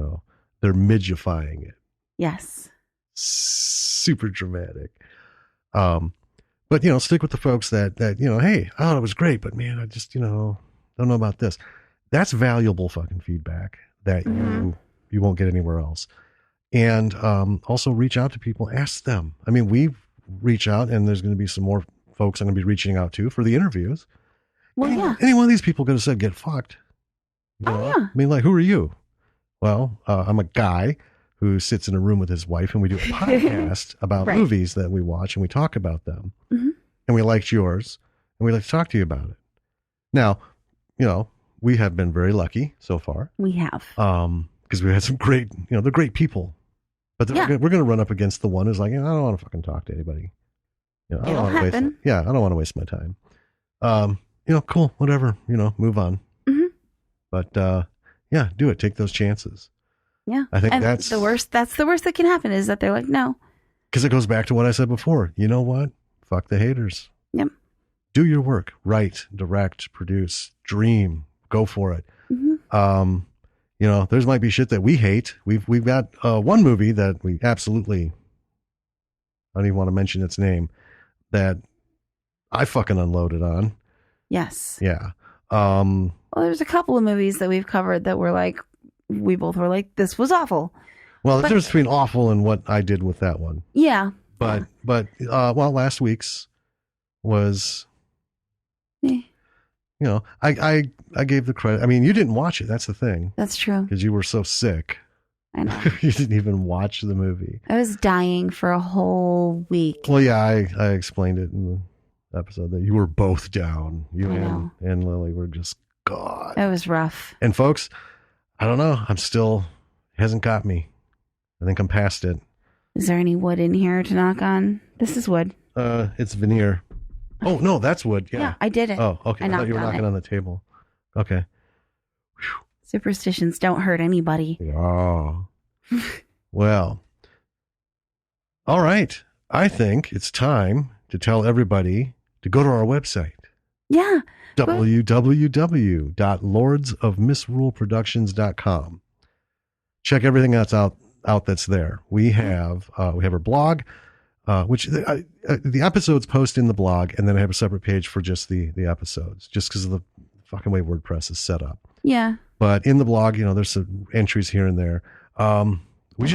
midgifying it. Yes. super dramatic. But stick with the folks that hey, I thought it was great, but man, I just don't know about this. That's valuable fucking feedback that you won't get anywhere else. And also reach out to people, ask them. I mean, we reach out, and there's going to be some more folks I'm going to be reaching out to for the interviews. Well, yeah. Any one of these people could have said, "Get fucked." Yeah. I mean, like, who are you? Well, I'm a guy who sits in a room with his wife, and we do a podcast about movies that we watch, and we talk about them. And we liked yours, and we'd like to talk to you about it. Now, we have been very lucky so far. We have. Because we had some great, they're great people. But we're going to run up against the one who's like, I don't want to fucking talk to anybody. It'll happen. I don't want to waste my time. Cool, whatever, move on. But, do it. Take those chances. Yeah. I think that's the worst. That's the worst that can happen is that they're like, no. Because it goes back to what I said before. You know what? Fuck the haters. Yep. Do your work. Write, direct, produce, dream. Go for it. There's might be shit that we hate. We've got one movie that we absolutely, I don't even want to mention its name, that I fucking unloaded on. Yes. Yeah. Well, there's a couple of movies that we've covered that were like, we both were like, this was awful. Well, the difference between awful and what I did with that one. Yeah. But last week's was, I gave the credit. I mean, you didn't watch it. That's the thing. That's true. Because you were so sick. I know. You didn't even watch the movie. I was dying for a whole week. Well, yeah, I explained it in the episode that you were both down. You and Lily were just God. It was rough. And folks, I don't know. Hasn't got me. I think I'm past it. Is there any wood in here to knock on? This is wood. It's veneer. Oh, no, that's wood. Yeah, I did it. Oh, okay. I thought you were knocking on the table. Okay. Whew. Superstitions don't hurt anybody. Oh. Well. All right. I think it's time to tell everybody to go to our website. Yeah. www.lordsofmisruleproductions.com. Check everything that's out that's there. We have our blog, which the episodes post in the blog, and then I have a separate page for just the episodes, just because of the fucking way WordPress is set up. Yeah. But in the blog, there's some entries here and there. We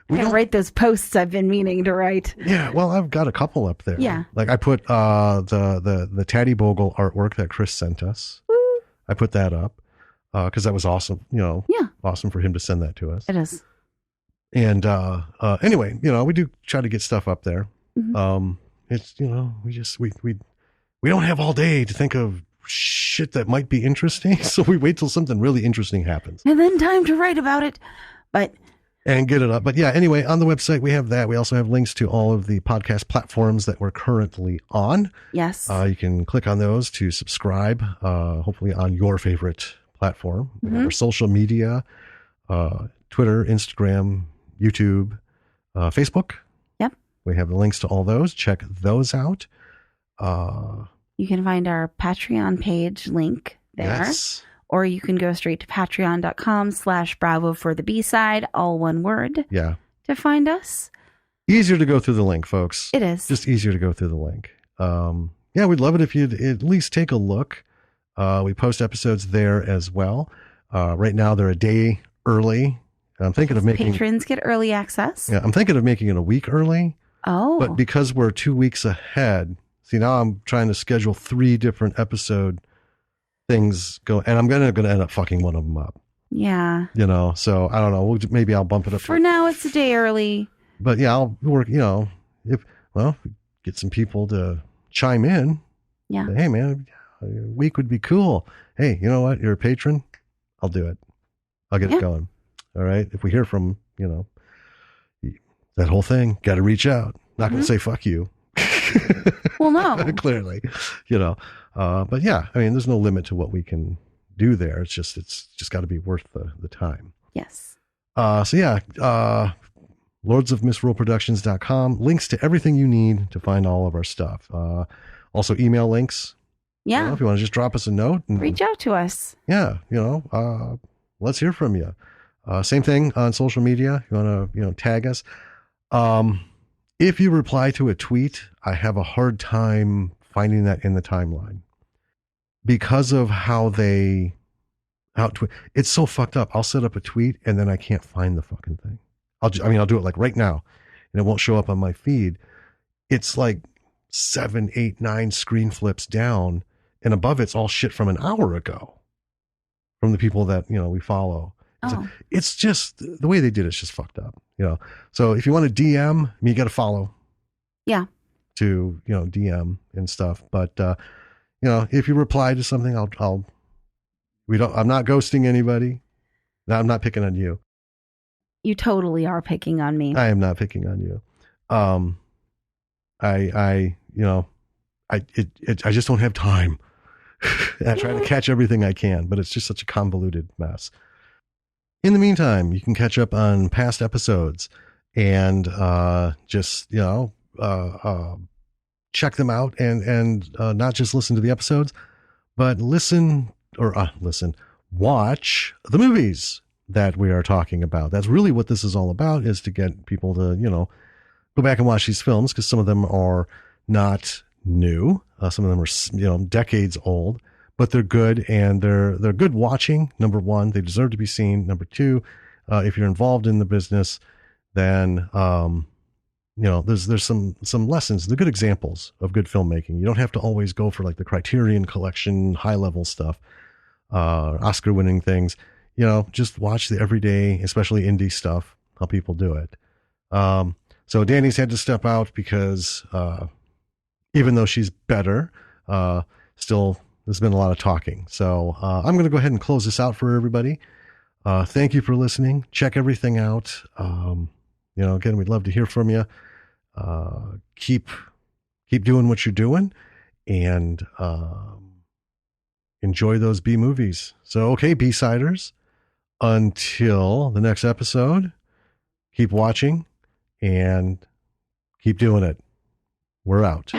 don't write those posts I've been meaning to write. Yeah, well, I've got a couple up there. Yeah. Like I put the Taddy Bogle artwork that Chris sent us. Woo. I put that up because that was awesome. Awesome for him to send that to us. It is. And anyway, we do try to get stuff up there. Mm-hmm. It's we don't have all day to think of shit that might be interesting, so we wait till something really interesting happens, and then time to write about it. And get it up. But yeah, anyway, on the website we have that. We also have links to all of the podcast platforms that we're currently on. Yes. You can click on those to subscribe, hopefully on your favorite platform. We have our social media, Twitter, Instagram, YouTube, Facebook. Yep. We have the links to all those. Check those out. You can find our Patreon page link there. Yes. Or you can go straight to patreon.com/Bravo for the B-side, all one word. Yeah. To find us. Easier to go through the link, folks. It is. Just easier to go through the link. We'd love it if you'd at least take a look. We post episodes there as well. Right now they're a day early. I'm thinking of making patrons get early access. Yeah, I'm thinking of making it a week early. Oh. But because we're 2 weeks ahead, see, now I'm trying to schedule 3 different episode things go, and I'm gonna end up fucking one of them up. Yeah. So I don't know. Maybe I'll bump it up. For now, it's a day early. But yeah, I'll work. If get some people to chime in. Yeah. Say, hey man, a week would be cool. Hey, you know what? You're a patron. I'll do it. I'll get it going. All right. If we hear from that whole thing, got to reach out. Not going to say fuck you. Well, no. Clearly, but yeah, I mean, there's no limit to what we can do there. It's just got to be worth the time. Yes. lordsofmisruleproductions.com, links to everything you need to find all of our stuff. Also email links. Yeah. If you want to just drop us a note and reach out to us. Yeah. Let's hear from you. Same thing on social media. You want to, tag us. If you reply to a tweet, I have a hard time finding that in the timeline because of it's so fucked up. I'll set up a tweet and then I can't find the fucking thing. I'll do it like right now and it won't show up on my feed. It's like 7, 8, 9 screen flips down, and above it's all shit from an hour ago from the people that, we follow. Oh. It's just the way they did it's just fucked up, So if you want to DM, you got to follow. Yeah. To, DM and stuff. But, if you reply to something, I'm not ghosting anybody. No, I'm not picking on you. You totally are picking on me. I am not picking on you. I just don't have time. I try to catch everything I can, but it's just such a convoluted mess. In the meantime, you can catch up on past episodes and check them out and not just listen to the episodes, but watch the movies that we are talking about. That's really what this is all about, is to get people to, go back and watch these films, because some of them are not new. Some of them are, decades old, but they're good, and they're good watching. Number one, they deserve to be seen. Number two, if you're involved in the business, then, there's some lessons. They're good examples of good filmmaking. You don't have to always go for like the Criterion Collection, high level stuff, Oscar winning things, just watch the everyday, especially indie stuff, how people do it. So Danny's had to step out because, even though she's better, still there's been a lot of talking. So, I'm going to go ahead and close this out for everybody. Thank you for listening. Check everything out. Again, we'd love to hear from you. Keep doing what you're doing, and enjoy those B movies. So, okay, B-siders, until the next episode, keep watching and keep doing it. We're out.